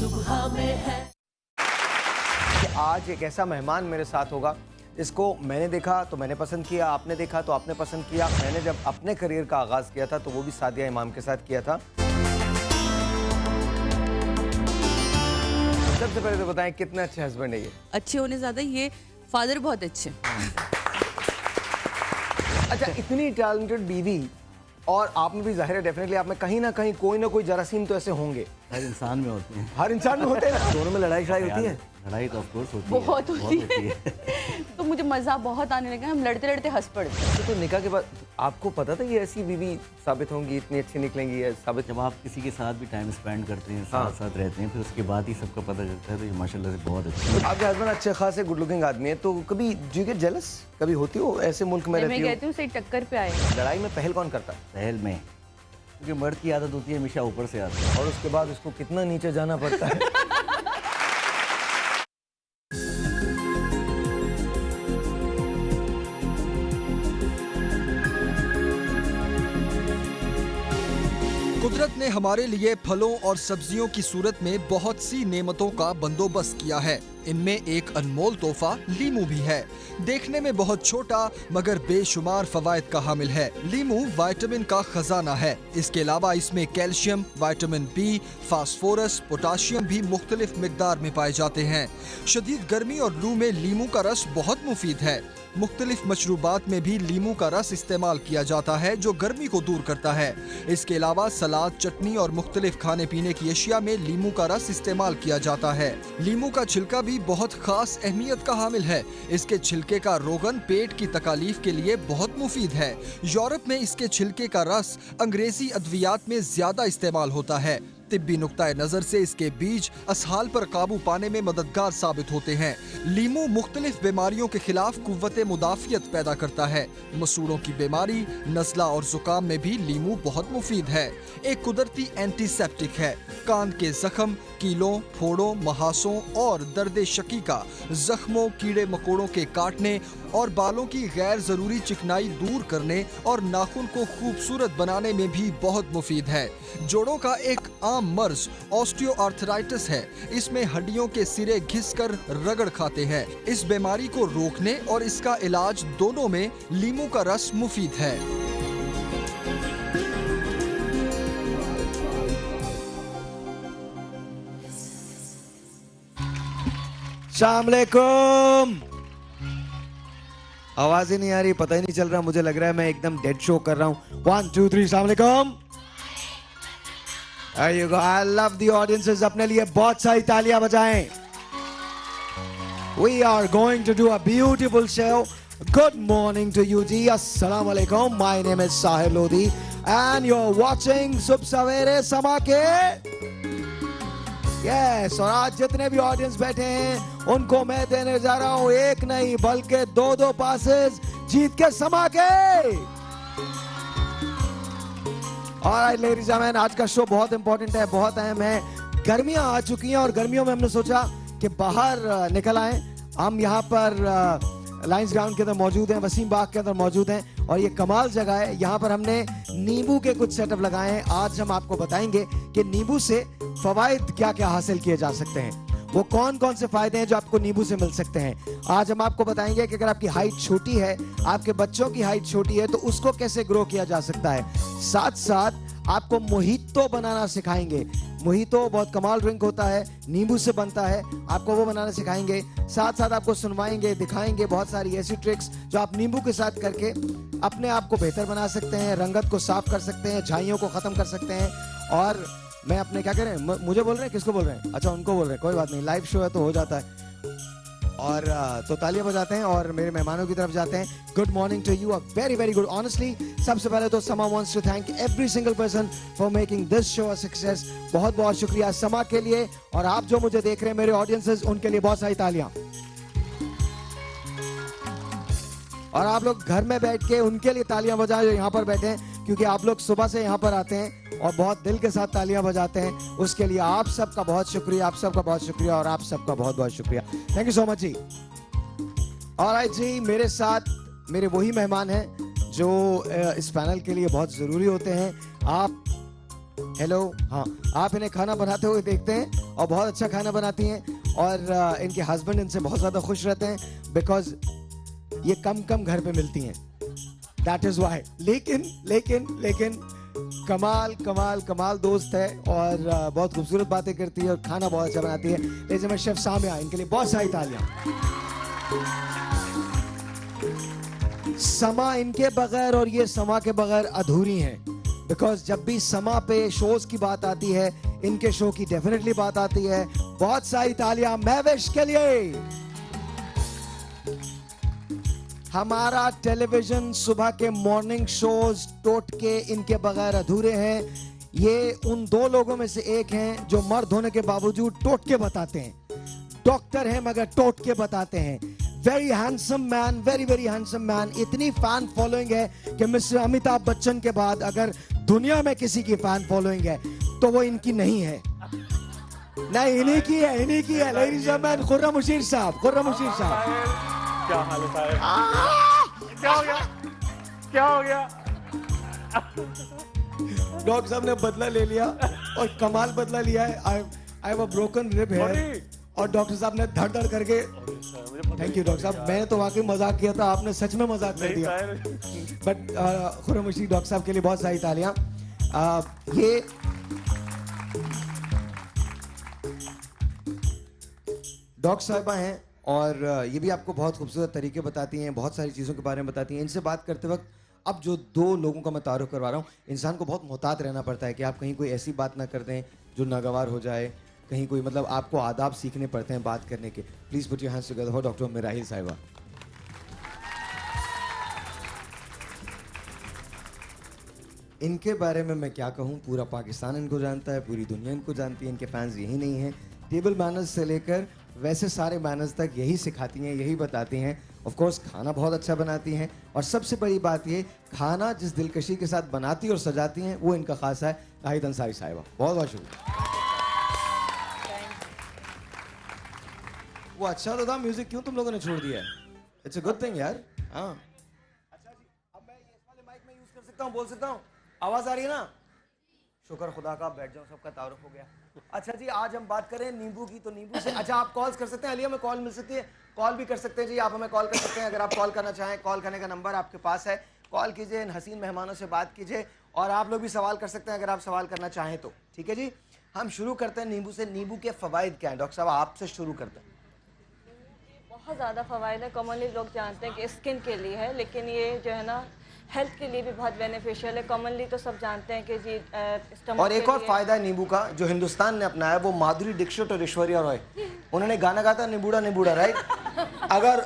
सुबह में है। कि आज एक ऐसा मेहमान मेरे साथ होगा इसको मैंने देखा तो मैंने पसंद किया, आपने देखा तो आपने पसंद किया। मैंने जब अपने करियर का आगाज़ किया था तो वो भी सादिया इमाम के साथ किया था। सबसे पहले तो बताएं कितने अच्छे हस्बैंड है ये? अच्छे होने ज़्यादा ये फादर बहुत अच्छे। अच्छा, इतनी टैलेंटेड बीवी और आप में भी जाहिर है डेफिनेटली आप में कहीं ना कहीं कोई ना कोई जरासीम तो ऐसे होंगे। हर इंसान में होते हैं। हर इंसान में होते हैं ना। दोनों में लड़ाई शड़ाई होती है? लड़ाई तो ऑफ कोर्स होती बहुत है। होती है। तो मुझे मज़ा बहुत आने लगा, हम लड़ते लड़ते हंस पड़ते। तो निकाह के बाद आपको पता था ये ऐसी बीवी साबित होंगी, इतनी अच्छी निकलेंगी ये साबित? जब आप किसी के साथ भी टाइम स्पेंड करते हैं, साथ साथ रहते हैं, फिर उसके बाद ही सबको पता चलता है तो ये माशाल्लाह से बहुत अच्छा है। आपके हस्बैंड अच्छे खासे गुड लुकिंग आदमी है, तो कभी डू यू गेट जेलस? कभी होती हो ऐसे मुल्क में रहती मैं हो? कहती हूँ सही टक्कर पे आए। लड़ाई में पहल कौन करता है? पहल में, क्योंकि मर्द की आदत होती है हमेशा ऊपर से आती है। और उसके बाद उसको कितना नीचे जाना पड़ता है। कुदरत ने हमारे लिए फलों और सब्जियों की सूरत में बहुत सी नेमतों का बंदोबस्त किया है। इनमें एक अनमोल तोहफा लीमू भी है। देखने में बहुत छोटा मगर बेशुमार फवायद का हामिल है। लीमू विटामिन का खजाना है। इसके अलावा इसमें calcium, vitamin B, phosphorus, potassium भी मुख्तलिफ मिकदार में पाए जाते हैं। शदीद गर्मी और लू में लीमू का रस बहुत मुफीद है। मुख्तलिफ मशरूबात में भी लीमू का रस इस्तेमाल किया जाता है जो गर्मी को दूर करता है। इसके अलावा सलाद, चटनी और मुख्तलिफ खाने पीने की अशिया में लीमू का रस इस्तेमाल किया जाता है। लीमू का छिलका भी बहुत खास अहमियत का हामिल है। इसके छिलके का रोगन पेट की तकालीफ के लिए बहुत मुफीद है। यूरोप में इसके छिलके का रस अंग्रेजी अद्वियात में ज्यादा इस्तेमाल होता है। तिब्बी नुक्ताए नजर से इसके बीज असहाल पर काबू पाने में मददगार साबित होते हैं। लीमू मुख्तलिफ बीमारियों के खिलाफ कुव्वते मुदाफियत पैदा करता है। मसूड़ों की बीमारी, नज़ला और जुकाम में भी लीमू बहुत मुफीद है। एक कुदरती एंटीसेप्टिक है। कान के जख्म, कीलों, फोड़ों, महासों और दर्द शकीका, जख्मों, कीड़े मकोड़ों के काटने और बालों की गैर जरूरी चिकनाई दूर करने और नाखून को खूबसूरत बनाने में भी बहुत मुफीद है। जोड़ों का एक आम मर्ज ऑस्टियोआर्थराइटिस है। इसमें हड्डियों के सिरे घिसकर रगड़ खाते हैं। इस बीमारी को रोकने और इसका इलाज दोनों में लीमू का रस मुफीद है। अस्सलाम वालेकुम। आवाज ही नहीं आ रही, पता ही नहीं चल रहा, मुझे लग रहा है मैं एकदम डेड शो कर रहा हूँ। 1 2 3 अस्सलाम वालेकुम। There you go. I love the audiences. अपने लिए बहुत सारी तालियां बजाएं। We are going to do a beautiful show. Good morning to you जी। अस्सलाम वालेकुम। My name is Sahil Lodi and you're watching सुबह सवेरे समा के। Yes, और आज जितने भी ऑडियंस बैठे हैं उनको मैं देने जा रहा हूं एक नहीं बल्कि 2 पासेस जीत के समा के। ऑलराइट लेडीज एंड जेंटलमैन, आज का शो बहुत इंपॉर्टेंट है, बहुत अहम है। गर्मियां आ चुकी हैं और गर्मियों में हमने सोचा कि बाहर निकल आए। हम यहाँ पर लाइंस ग्राउंड के अंदर मौजूद हैं, वसीम बाग के अंदर मौजूद हैं और ये कमाल जगह है। यहाँ पर हमने नींबू के कुछ सेटअप लगाए हैं। आज हम आपको बताएंगे कि नींबू से फवायद क्या क्या हासिल किए जा सकते हैं, वो कौन कौन से फायदे हैं जो आपको नींबू से मिल सकते हैं। आज हम आपको बताएंगे कि अगर आपकी हाइट छोटी है, आपके बच्चों की हाइट छोटी है, तो उसको कैसे ग्रो किया जा सकता है। साथ साथ आपको मोहितो बनाना सिखाएंगे। मोहितो बहुत कमाल ड्रिंक होता है, नींबू से बनता है, आपको वो बनाना सिखाएंगे। साथ साथ आपको सुनवाएंगे, दिखाएंगे बहुत सारी ऐसी ट्रिक्स जो आप नींबू के साथ करके अपने आप को बेहतर बना सकते हैं, रंगत को साफ कर सकते हैं, झाइयों को खत्म कर सकते हैं। और मैं अपने क्या कह रहे हैं, मुझे बोल रहे हैं, किसको बोल रहे हैं? अच्छा, उनको बोल रहे हैं, कोई बात नहीं, लाइव शो है तो हो जाता है। और तो तालियां बजाते हैं और मेरे मेहमानों की तरफ जाते हैं। Good morning to you, a very very good. Honestly सबसे पहले तो Sama wants to thank every single person for making this show a success. बहुत बहुत शुक्रिया समा के लिए, और आप जो मुझे देख रहे हैं मेरे ऑडियंसेस, उनके लिए बहुत सारी तालियां। और आप लोग घर में बैठ के उनके लिए तालियां बजाएं जो यहाँ पर बैठे हैं, क्योंकि आप लोग सुबह से यहाँ पर आते हैं और बहुत दिल के साथ तालियां बजाते हैं। उसके लिए आप सबका बहुत शुक्रिया, आप सबका बहुत शुक्रिया, और आप सबका बहुत बहुत शुक्रिया। थैंक यू सो मच जी। ऑलराइट जी, मेरे साथ मेरे वही मेहमान हैं जो इस पैनल के लिए बहुत जरूरी होते हैं। आप हेलो, हाँ, आप इन्हें खाना बनाते हुए देखते हैं और बहुत अच्छा खाना बनाती हैं और इनके हस्बैंड इनसे बहुत ज़्यादा खुश रहते हैं बिकॉज ये कम घर पे मिलती हैं, दैट इज़ वाई। लेकिन कमाल दोस्त है और बहुत खूबसूरत बातें करती है और खाना बहुत अच्छा बनाती है। जैसे मैं शेफ सामिया, इनके लिए बहुत सारी तालियां। समा इनके बगैर और ये समा के बगैर अधूरी हैं बिकॉज जब भी समा पे शोज की बात आती है इनके शो की डेफिनेटली बात आती है। बहुत सारी तालियां महविश के लिए। हमारा टेलीविजन सुबह के मॉर्निंग शोज टोटके इनके बगैर अधूरे हैं। ये उन दो लोगों में से एक हैं जो मर्द होने के बावजूद टोटके बताते हैं। डॉक्टर हैं मगर टोटके बताते हैं। Very handsome man, very handsome man. इतनी फैन फॉलोइंग है कि मिस्टर अमिताभ बच्चन के बाद अगर दुनिया में किसी की फैन फॉलोइंग है तो वो इनकी नहीं है, नहीं इन्हीं की है। Ladies and gentleman, Khurram Mushir साहब। क्या हाल है साहब? क्या हो गया? डॉक्टर साहब ने बदला ले लिया और कमाल बदला लिया है। I have a broken rib है और डॉक्टर साहब ने धड़ करके, थैंक यू डॉक्टर साहब, मैंने तो वाकई मजाक किया था, आपने सच में मजाक कर दिया। बट खुर्रम मुशीर डॉक्टर साहब के लिए बहुत सारी तालियां। ये डॉक्टर साहिबा हैं और ये भी आपको बहुत खूबसूरत तरीके बताती हैं, बहुत सारी चीज़ों के बारे में बताती हैं। इनसे बात करते वक्त अब जो दो लोगों का मैं तारुफ करवा रहा हूँ, इंसान को बहुत मोहतात रहना पड़ता है कि आप कहीं कोई ऐसी बात ना कर दें जो नागवार हो जाए, कहीं कोई मतलब आपको आदाब सीखने पड़ते हैं बात करने के। Please put your hands together for doctor Mirahil साहिबा। इनके बारे में मैं क्या कहूँ, पूरा पाकिस्तान इनको जानता है, पूरी दुनिया इनको जानती है। इनके फैंस यही नहीं हैं, टेबल मैनर्स से लेकर वैसे सारे मैनर्स तक यही सिखाती हैं, यही बताती हैं। ऑफ कोर्स खाना बहुत अच्छा बनाती हैं और सबसे बड़ी बात ये, खाना जिस दिलकशी के साथ बनाती और सजाती हैं वो इनका खासा है। नाहिद अंसारी साहिबा, बहुत बहुत शुक्रिया। वो अच्छा तो था, म्यूजिक क्यों तुम लोगों ने छोड़ दिया? इट्स अ गुड थिंग यार। हाँ अच्छा जी, अब मैं ये इस वाले माइक में यूज कर सकता हूँ, बोल सकता हूँ? आवाज आ रही है ना? शुक्र खुदा का, बैठ जाओ, सबका तारुफ हो गया। अच्छा जी, आज हम बात करें नींबू की, तो नींबू से अच्छा आप कॉल्स कर सकते हैं। अलिया में कॉल मिल सकती है, कॉल भी कर सकते हैं जी, आप हमें कॉल कर सकते हैं। अगर आप कॉल करना चाहें, कॉल करने का नंबर आपके पास है, कॉल कीजिए, इन हसीन मेहमानों से बात कीजिए और आप लोग भी सवाल कर सकते हैं अगर आप सवाल करना चाहें तो। ठीक है जी, हम शुरू करते हैं नींबू से। नींबू के फ़वाइद क्या हैं? डॉक्टर साहब आपसे शुरू करते हैं। बहुत ज़्यादा फ़वाइद है। कॉमनली लोग जानते हैं कि स्किन के लिए है, लेकिन ये जो है ना हेल्थ के लिए भी बहुत बेनिफिशियल है। कॉमनली तो सब जानते हैं कि जी स्टमक। और एक और फायदा है नींबू का जो हिंदुस्तान ने अपनाया, वो माधुरी दीक्षित और ऐश्वर्या रॉय, उन्होंने गाना गाता नींबूड़ा राइट।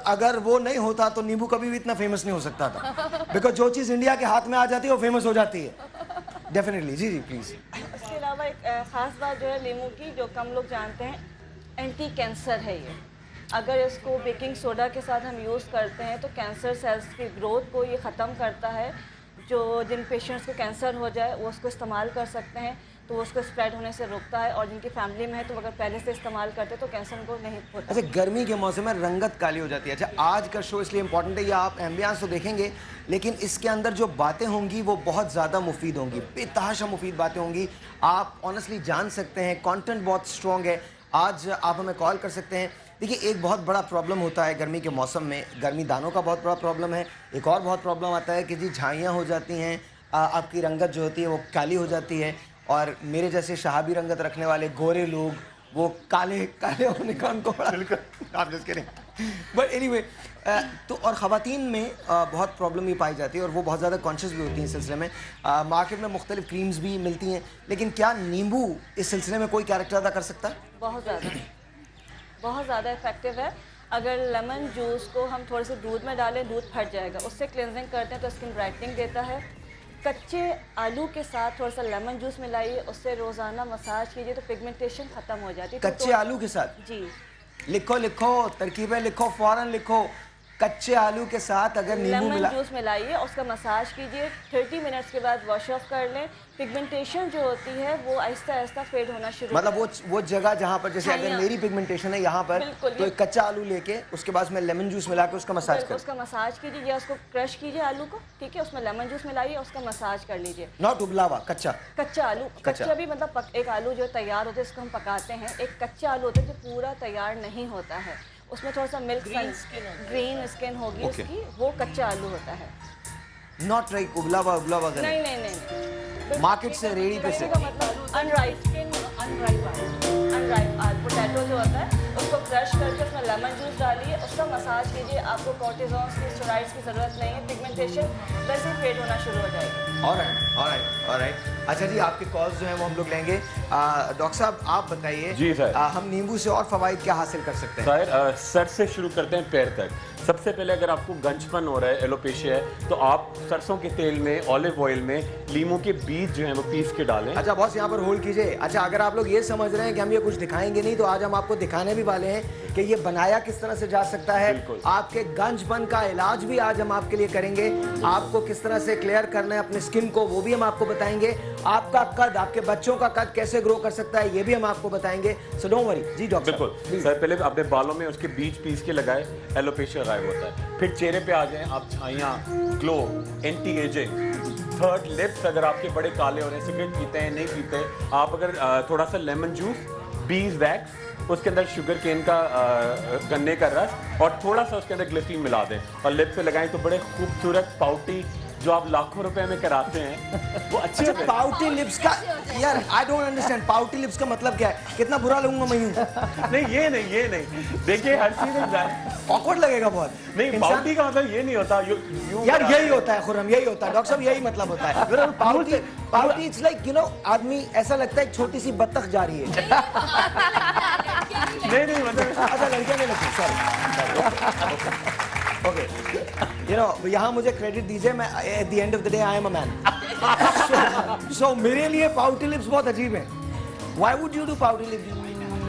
अगर वो नहीं होता तो नींबू कभी भी इतना फेमस नहीं हो सकता था, बिकॉज जो चीज़ इंडिया के हाथ में आ जाती है वो फेमस हो जाती है डेफिनेटली। Ji please. इसके अलावा एक ख़ास बात जो है नींबू की, जो कम लोग जानते हैं, एंटी कैंसर है ये। अगर इसको बेकिंग सोडा के साथ हम यूज़ करते हैं तो कैंसर सेल्स की ग्रोथ को ये ख़त्म करता है। जो जिन पेशेंट्स को कैंसर हो जाए वो उसको इस्तेमाल कर सकते हैं, तो वो उसको स्प्रेड होने से रोकता है। और जिनकी फैमिली में है तो अगर पहले से इस्तेमाल करते तो कैंसर उनको नहीं होता। अच्छा, गर्मी के मौसम में रंगत काली हो जाती है। अच्छा, आज का शो इसलिए इंपॉर्टेंट है, या आप एम्बियंस तो देखेंगे लेकिन इसके अंदर जो बातें होंगी वो बहुत ज़्यादा मुफीद होंगी, बेतहाशा मुफीद बातें होंगी। आप ऑनेस्टली जान सकते हैं, कंटेंट बहुत स्ट्रॉन्ग है। आज आप हमें कॉल कर सकते हैं। देखिए, एक बहुत बड़ा प्रॉब्लम होता है गर्मी के मौसम में, गर्मी दानों का बहुत बड़ा प्रॉब्लम है। एक और बहुत प्रॉब्लम आता है कि जी झाइयाँ हो जाती हैं, आपकी रंगत जो होती है वो काली हो जाती है। और मेरे जैसे शहाबी रंगत रखने वाले गोरे लोग वो काले होने का उनको बड़ा आप जस्ट करें। बट एनीवे, तो और ख़वातीन में बहुत प्रॉब्लम ही पाई जाती है और वो बहुत ज़्यादा कॉन्शियस भी होती हैं इस सिलसिले में। मार्केट में मुख्तलिफ क्रीम्स भी मिलती हैं, लेकिन क्या नींबू इस सिलसिले में कोई कैरेक्टर अदा कर सकता है? बहुत ज़्यादा इफेक्टिव है। अगर लेमन जूस को हम थोड़े से दूध में डालें, दूध फट जाएगा, उससे क्लेंजिंग करते हैं तो स्किन ब्राइटनिंग देता है। कच्चे आलू के साथ थोड़ा सा लेमन जूस मिलाइए, उससे रोज़ाना मसाज कीजिए तो पिगमेंटेशन ख़त्म हो जाती है। कच्चे आलू के साथ? जी। लिखो तरकीबें लिखो, फौरन लिखो। कच्चे आलू के साथ अगर नींबू लेमन मिला, जूस मिलाइए, उसका मसाज कीजिए, 30 मिनट्स के बाद वॉश ऑफ कर लें। पिगमेंटेशन जो होती है वो आहिस्ता आहिस्ता फेड होना शुरू मतलब हो जाएगी। वो जगह जहाँ पर जैसे अगर हाँ, मेरी पिगमेंटेशन है यहाँ पर, बिल्कुल, तो एक कच्चा आलू लेके उसके बाद में लेमन जूस मिला के उसका मसाज कर, उसका मसाज कीजिए या उसको क्रश कीजिए आलू को, ठीक है, उसमें लेमन जूस मिलाइए, उसका मसाज कर लीजिए। नॉट उबला हुआ, कच्चा। कच्चा आलू, कच्चा भी मतलब एक आलू जो तैयार होता है इसको हम पकाते हैं, एक कच्चा आलू होता है जो पूरा तैयार नहीं होता है, उसमें थोड़ा सा मिल्क ग्रीन स्किन होगी उसकी, वो कच्चा आलू होता है। नॉट राइट, उबला हुआ नहीं नहीं नहीं, मार्केट से रेडी पे से का मतलब अनराइप पोटैटो जो होता है उसको क्रश करके उसमें लेमन जूस डालिए, उसका मसाज कीजिए। आपको कॉर्टिसोन्स की, स्टेरॉइड्स की ज़रूरत नहीं है, पिगमेंटेशन वैसे ही फेड होना शुरू हो जाएगी। ऑलराइट। अच्छा जी, आपके कॉल्स जो हैं वो हम लोग लेंगे। डॉक्टर साहब आप बताइए। जी सर। हम नींबू से और फवाइद क्या हासिल कर सकते हैं? सर सर से शुरू करते हैं पैर तक। सबसे पहले अगर आपको गंजपन हो रहा है, एलोपेशिया है, तो आप सरसों के तेल में, ऑलिव ऑयल में लीमू के बीज जो हैं वो पीस के डालें। अच्छा बॉस, यहाँ पर होल्ड कीजिए। अच्छा, अगर आप लोग ये समझ रहे हैं कि हम ये कुछ दिखाएंगे नहीं, तो आज हम आपको दिखाने भी वाले हैं कि ये बनाया किस तरह से जा सकता है। बिल्कुल। आपके गंजपन का इलाज भी आज हम आपके लिए करेंगे। आपको किस तरह से क्लियर करना है अपने स्किन को, वो भी हम आपको बताएंगे। आपका कद, आपके बच्चों का कद कैसे ग्रो कर सकता है, ये भी हम आपको बताएंगे। So don't worry. जी डॉक्टर बिल्कुल सर, पहले अपने बालों में उसके बीज पीस के लगाए, एलोपेशिया गायब होता है। फिर चेहरे पे आ जाएं आप, छाइयाँ, glow, anti ageing. Third, lips अगर आपके बड़े काले हो रहे हैं, सिगरेट पीते हैं, नहीं पीते, आप अगर थोड़ा सा लेमन जूस, बीज वैक्स, उसके अंदर शुगर केन का गन्ने का रस और थोड़ा सा उसके अंदर ग्लिसरीन मिला दें और लिप से लगाएं तो बड़े खूबसूरत पाउटी जो आप लाखों रुपए में कराते हैं वो अच्छे होते हैं। पाउटी लिप्स का, यार I don't understand, pouty lips का मतलब क्या है? कितना बुरा लगूंगा मैं यूं? नहीं ये नहीं देखिए, हर चीज ऑकवर्ड लगेगा बहुत। नहीं, पाउटी का मतलब ये नहीं होता। यार यही होता है खुरम, यही होता है डॉक्टर साहब, यही मतलब होता है। Pouty it's like you know, आदमी ऐसा लगता है एक छोटी सी बत्तख जा रही है। नहीं मतलब अच्छा, लड़कियां नहीं लगती, सॉरी। ओके, यू नो, यहाँ मुझे क्रेडिट दीजिए, मैं at the end of the day I am a man. So मेरे लिए पाउटी लिप्स बहुत अजीब है। Why would you do pouty lips?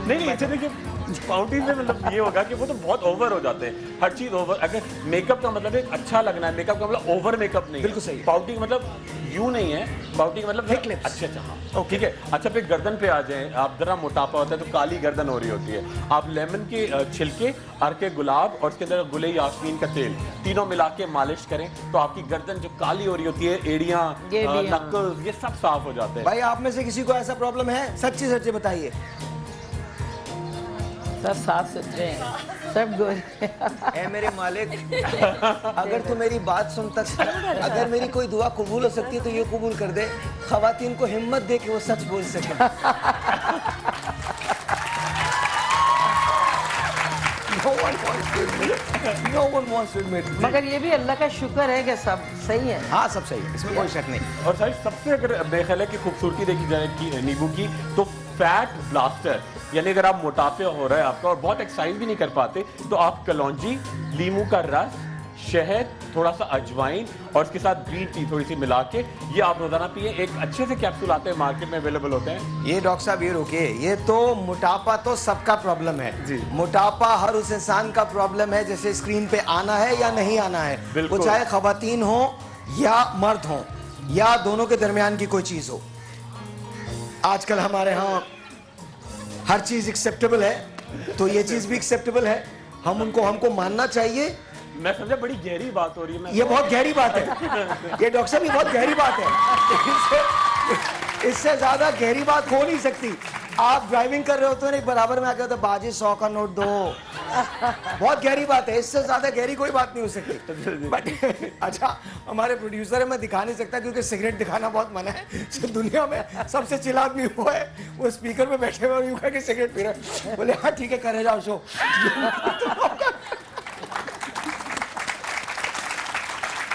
नहीं अच्छा देखिए, पाउटी से मतलब ये होगा कि वो तो बहुत ओवर हो जाते हैं, हर चीज ओवर। अगर मेकअप का मतलब एक अच्छा लगना है, मेकअप का मतलब ओवर मेकअप नहीं है। बिल्कुल सही। पाउटी का मतलब यूं नहीं है, पाउटी का मतलब Thick lips। अच्छा हाँ, ठीक है। अच्छा, फिर गर्दन पे आ जाएं आप, जरा मोटापा होता है तो काली गर्दन हो रही होती है, आप लेमन के छिलके, अर्के गुलाब और उसके अंदर गुले यास्मीन का तेल, तीनों मिला के मालिश करें तो आपकी गर्दन जो काली हो रही होती है, एड़ियां, नक्कल्स, ये सब साफ हो जाते हैं। भाई आप में से किसी को ऐसा प्रॉब्लम है? सच्ची सच्ची बताइए। सब साफ सुथरे हैं, सब गोरे। ऐ मेरे मालिक, अगर तू मेरी बात सुनता, अगर मेरी कोई दुआ कबूल हो सकती है तो ये कबूल कर दे, खवातीन को हिम्मत दे कि वो सच बोल सके। No one wants to admit. मगर ये भी अल्लाह का शुक्र है कि सब सही है। हाँ सब सही है, इसमें कोई शक नहीं। और साइड सबसे अगर मेरे ख्याल है कि खूबसूरती देखी जाए कि नींबू की, तो फैट ब्लास्टर, यानी अगर आप मोटापे हो रहा है आपका और बहुत एक्सरसाइज भी नहीं कर पाते, तो आप कलौंजी, लीमू का रस, शहद, थोड़ा सा अजवाइन और उसके साथ ग्रीन टी थोड़ी सी मिला के ये आप रोजाना पिए। एक अच्छे से कैप्सूल आते हैं, मार्केट में अवेलेबल होते हैं। ये डॉक्टर साहब ये रोकिए, ये तो मोटापा तो सबका प्रॉब्लम है जी। मोटापा हर उस इंसान का प्रॉब्लम है, जैसे स्क्रीन पे आना है या नहीं आना है, बिल्कुल। वो चाहे खवातीन हो या मर्द हो या दोनों के दरमियान की कोई चीज हो। आजकल हमारे यहाँ हर चीज एक्सेप्टेबल है, तो ये चीज भी एक्सेप्टेबल है, हमको मानना चाहिए। मैं समझा बड़ी गहरी बात हो रही है। ये बहुत गहरी बात है, ये डॉक्टर साहब ये बहुत गहरी बात है। इससे ज्यादा गहरी बात हो नहीं सकती। आप ड्राइविंग कर रहे होते हैं, बराबर में आके होता है बाजी 100 का नोट दो, बहुत गहरी बात है, इससे ज्यादा गहरी कोई बात नहीं हो सकती। बट अच्छा, हमारे प्रोड्यूसर है, मैं दिखा नहीं सकता क्योंकि सिगरेट दिखाना बहुत मना है। तो दुनिया में सबसे चिल आदमी वो है, वो स्पीकर पे बैठे हुए और यूं करके सिगरेट पी रहे, बोले हाँ ठीक है करे जाओ शो।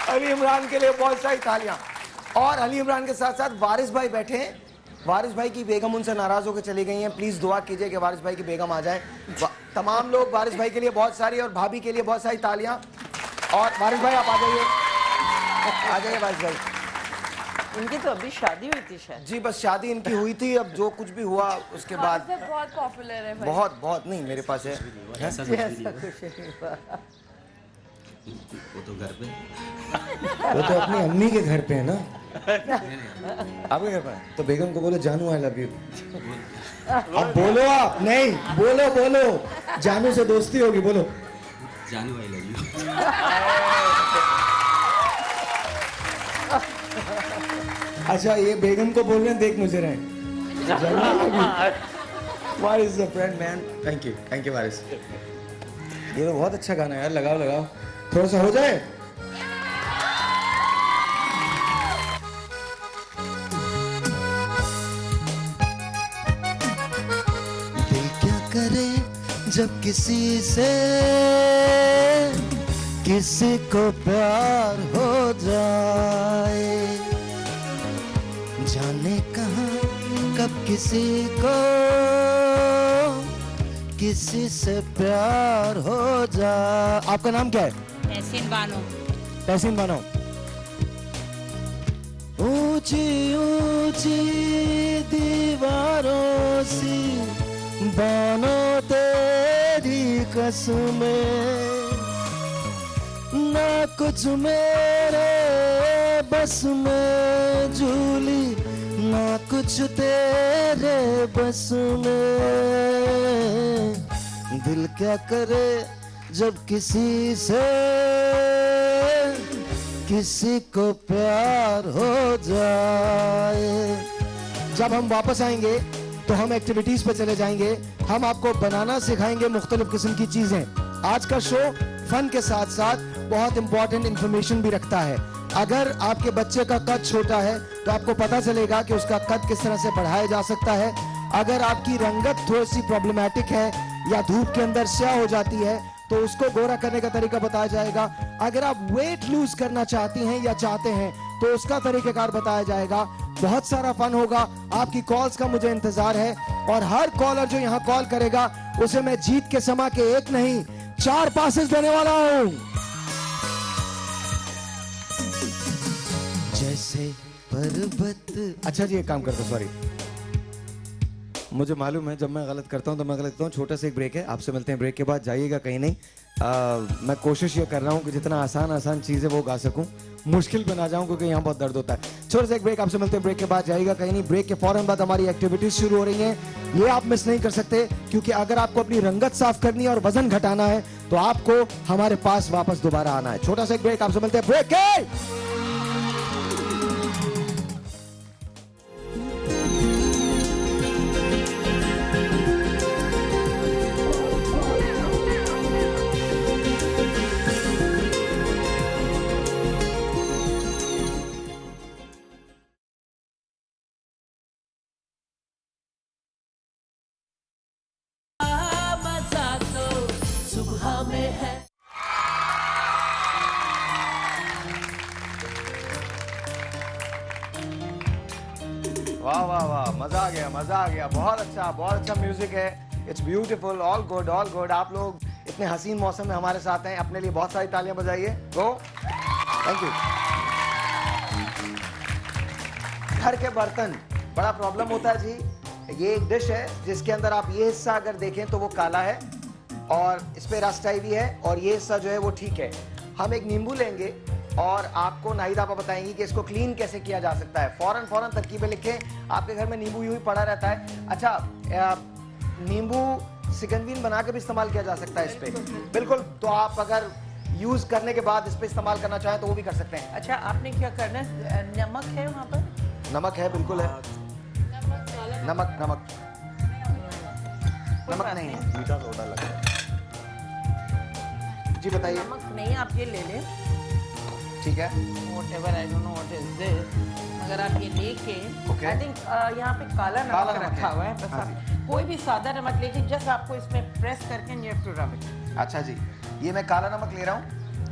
अली इमरान के लिए बहुत सारी तालियां। और अली इमरान के साथ साथ वारिस भाई बैठे हैं। वारिस भाई की बेगम उनसे नाराज होकर चली गई हैं, प्लीज दुआ कीजिए कि वारिस भाई की बेगम आ जाए। तमाम लोग वारिस भाई के लिए बहुत सारी, और भाभी के लिए बहुत सारी तालियां। और वारिस भाई आप आ जाइए, आ जाइए वारिस भाई। इनकी तो अभी शादी हुई थी शायद। जी बस शादी इनकी हुई थी, अब जो कुछ भी हुआ उसके बाद बहुत पॉपुलर है भाई। बहुत बहुत नहीं मेरे पास है। ऐसा कुछ नहीं हुआ। वो तो घर पे वो तो अपनी अम्मी के घर पे है ना, आपके घर पर है? तो बेगम को बोलो जानू आई लव यू। अब बोलो, आप नहीं बोलो, बोलो जानू से दोस्ती होगी, बोलो जानू आई लव यू। अच्छा ये बेगम को बोल रहे हैं, देख मुझे रहे Waris the friend man, thank you Waris. ये तो बहुत अच्छा गाना है यार, लगाओ लगाओ, थोड़ा सा हो जाए। दिल क्या करे जब किसी से किसी को प्यार हो जाए, जाने कहाँ कब किसी को किसी से प्यार हो जाए। आपका नाम क्या है? तहसीन बानो। तहसीन बानो। ऊंची ऊंची दीवारों सी बानो तेरी कसमें, ना कुछ मेरे बस में झूली, ना कुछ तेरे बस में। दिल क्या करे जब किसी से किसी को प्यार हो जाए। जब हम वापस आएंगे तो हम एक्टिविटीज पे चले जाएंगे, हम आपको बनाना सिखाएंगे मुख्तलिफ किस्म की चीजें। आज का शो फन के साथ साथ बहुत इंपॉर्टेंट इंफॉर्मेशन भी रखता है। अगर आपके बच्चे का कद छोटा है तो आपको पता चलेगा कि उसका कद किस तरह से बढ़ाया जा सकता है। अगर आपकी रंगत थोड़ी सी प्रॉब्लमेटिक है या धूप के अंदर स्याह हो जाती है तो उसको गोरा करने का तरीका बताया जाएगा। अगर आप वेट लूज करना चाहती हैं या चाहते हैं तो उसका तरीकेकार बताया जाएगा। बहुत सारा फन होगा, आपकी कॉल्स का मुझे इंतजार है और हर कॉलर जो यहाँ कॉल करेगा उसे मैं जीत के समा के 1 नहीं 4 पासेस देने वाला हूँ। जैसे पर्वत। अच्छा जी एक काम करता हूँ, सॉरी मुझे मालूम है जब मैं गलत करता हूँ तो मैं गलत करता हूँ। छोटा सा एक ब्रेक है, आपसे मिलते हैं ब्रेक के बाद, जाइएगा कहीं नहीं। मैं कोशिश ये कर रहा हूँ कि जितना आसान चीज़ें वो गा सकूँ, मुश्किल पे ना जाऊँ क्योंकि यहाँ बहुत दर्द होता है। छोटा सा एक ब्रेक, आपसे मिलते हैं ब्रेक के बाद, जाइएगा कहीं नहीं। ब्रेक के फौरन बाद हमारी एक्टिविटीज शुरू हो रही हैं, ये आप मिस नहीं कर सकते क्योंकि अगर आपको अपनी रंगत साफ करनी है और वजन घटाना है तो आपको हमारे पास वापस दोबारा आना है। छोटा सा एक ब्रेक, आपसे मिलते हैं ब्रेक के। वाह वाह वाह, मजा आ गया, मजा आ गया। बहुत अच्छा म्यूजिक है। It's beautiful, all good all good. आप लोग इतने हसीन मौसम में हमारे साथ हैं, अपने लिए बहुत सारी तालियां बजाइए। गो, थैंक यू। घर के बर्तन बड़ा प्रॉब्लम होता है जी। ये एक डिश है जिसके अंदर आप ये हिस्सा अगर देखें तो वो काला है और इस पे रस्ट आई भी है और ये हिस्सा जो है वो ठीक है। हम एक नींबू लेंगे और आपको नाहिद आपा बताएंगी कि इसको क्लीन कैसे किया जा सकता है। फौरन तरकीबें लिखें, आपके घर में नींबू यूं ही पड़ा रहता है। अच्छा, नींबू सिकंदवीन बना के भी इस्तेमाल किया जा सकता है इस पे, बिल्कुल। तो आप अगर यूज करने के बाद इस पे इस्तेमाल करना चाहें तो वो भी कर सकते हैं। अच्छा आपने क्या करना है? नमक है वहाँ पर? नमक है, बिल्कुल है। नमक नहीं है, मीठा सोडा लगा है। जी बताइए। नमक नहीं, आप ये ले लें, ठीक है। whatever, I don't know what is this। अगर आप ये लेके, Okay. I think यहाँ पे काला काला नमक नमक रखा है। हुआ है, बस हाँ आप कोई भी सादा नमक लेके जस्ट आपको इसमें प्रेस करके you have to rub it। अच्छा जी, ये मैं काला नमक ले रहा हूँ।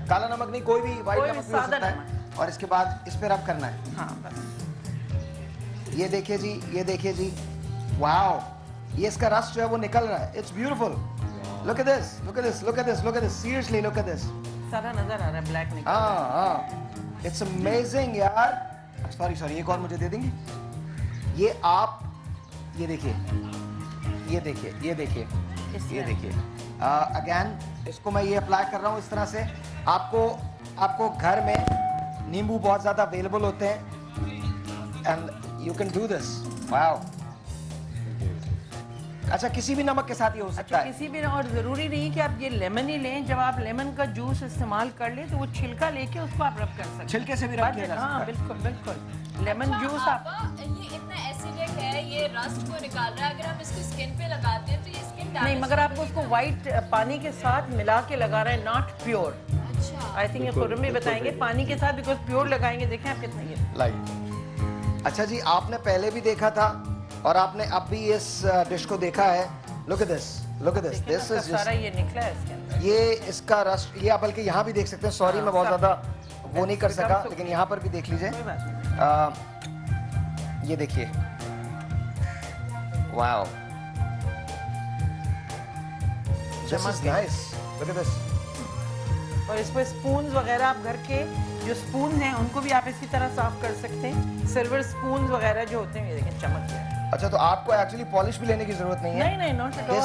काला नमक नहीं, कोई भी व्हाइट कोई भी नमक भी हो सादा सकता है। और इसके बाद इस पे रब करना है। हाँ बस। ये देखिए जी, ये देखिए जी, वाओ, ये इसका रस जो है वो निकल रहा है। It's beautiful. Look at this, look at this, look at this, look at this, seriously look at this. सारा नजर आ रहा है, ब्लैक निकल रहा है। हाँ, इट्स अमेजिंग यार। सॉरी एक और मुझे दे देंगी? ये आप, ये देखिए, ये देखिए, ये देखिए, इस ये तरह। देखिए। अगेन इसको मैं ये अप्लाई कर रहा हूँ इस तरह से। आपको घर में नींबू बहुत ज़्यादा अवेलेबल होते हैं and you can do this. Wow. अच्छा, किसी भी नमक के साथ ये हो सकता अच्छा, है। किसी भी, और ज़रूरी नहीं कि आप ये लेमन ही लें। जब आप लेमन का जूस इस्तेमाल कर लें तो वो छिलका लेके उसको आप रब कर सकते हैं। छिलके से भी रब किया जा सकता हाँ, है। बिल्कुल बिल्कुल। लेमन जूस आप, ये इतना एसिडिक है, ये रस्ट को निकाल रहा है। अगर हम इसको स्किन पे लगाते हैं तो ये स्किन नहीं, मगर आपको उसको वाइट पानी के साथ मिला के लगा रहे हैं, नॉट प्योर। अच्छा, आई थिंक ये खुर्रम भी बताएंगे पानी के साथ, बिकॉज प्योर लगाएंगे। देखें आप कितना ये लाइट। अच्छा जी, आपने पहले भी देखा था और आपने अब भी इस डिश को देखा है। Look at this, look at this, this is सारा ये निकला है इसके अंदर। ये इसका रस, ये आप बल्कि यहाँ भी देख सकते हैं। सॉरी, मैं बहुत सब। ज़्यादा वो नहीं कर सका, सब। लेकिन यहाँ पर भी देख लीजिए। कोई बात नहीं। ये देखिए, wow, this is nice, look at this. और इसमें स्पून्स वगैरह, आप घर के जो स्पून हैं उनको भी आप इसी तरह साफ कर सकते हैं। सिल्वर स्पून्स वगैरह जो होते हैं, ये देखें चमक गया है। अच्छा, तो आपको एक्चुअली पॉलिश भी लेने की जरूरत नहीं है। नहीं नहीं, not at all.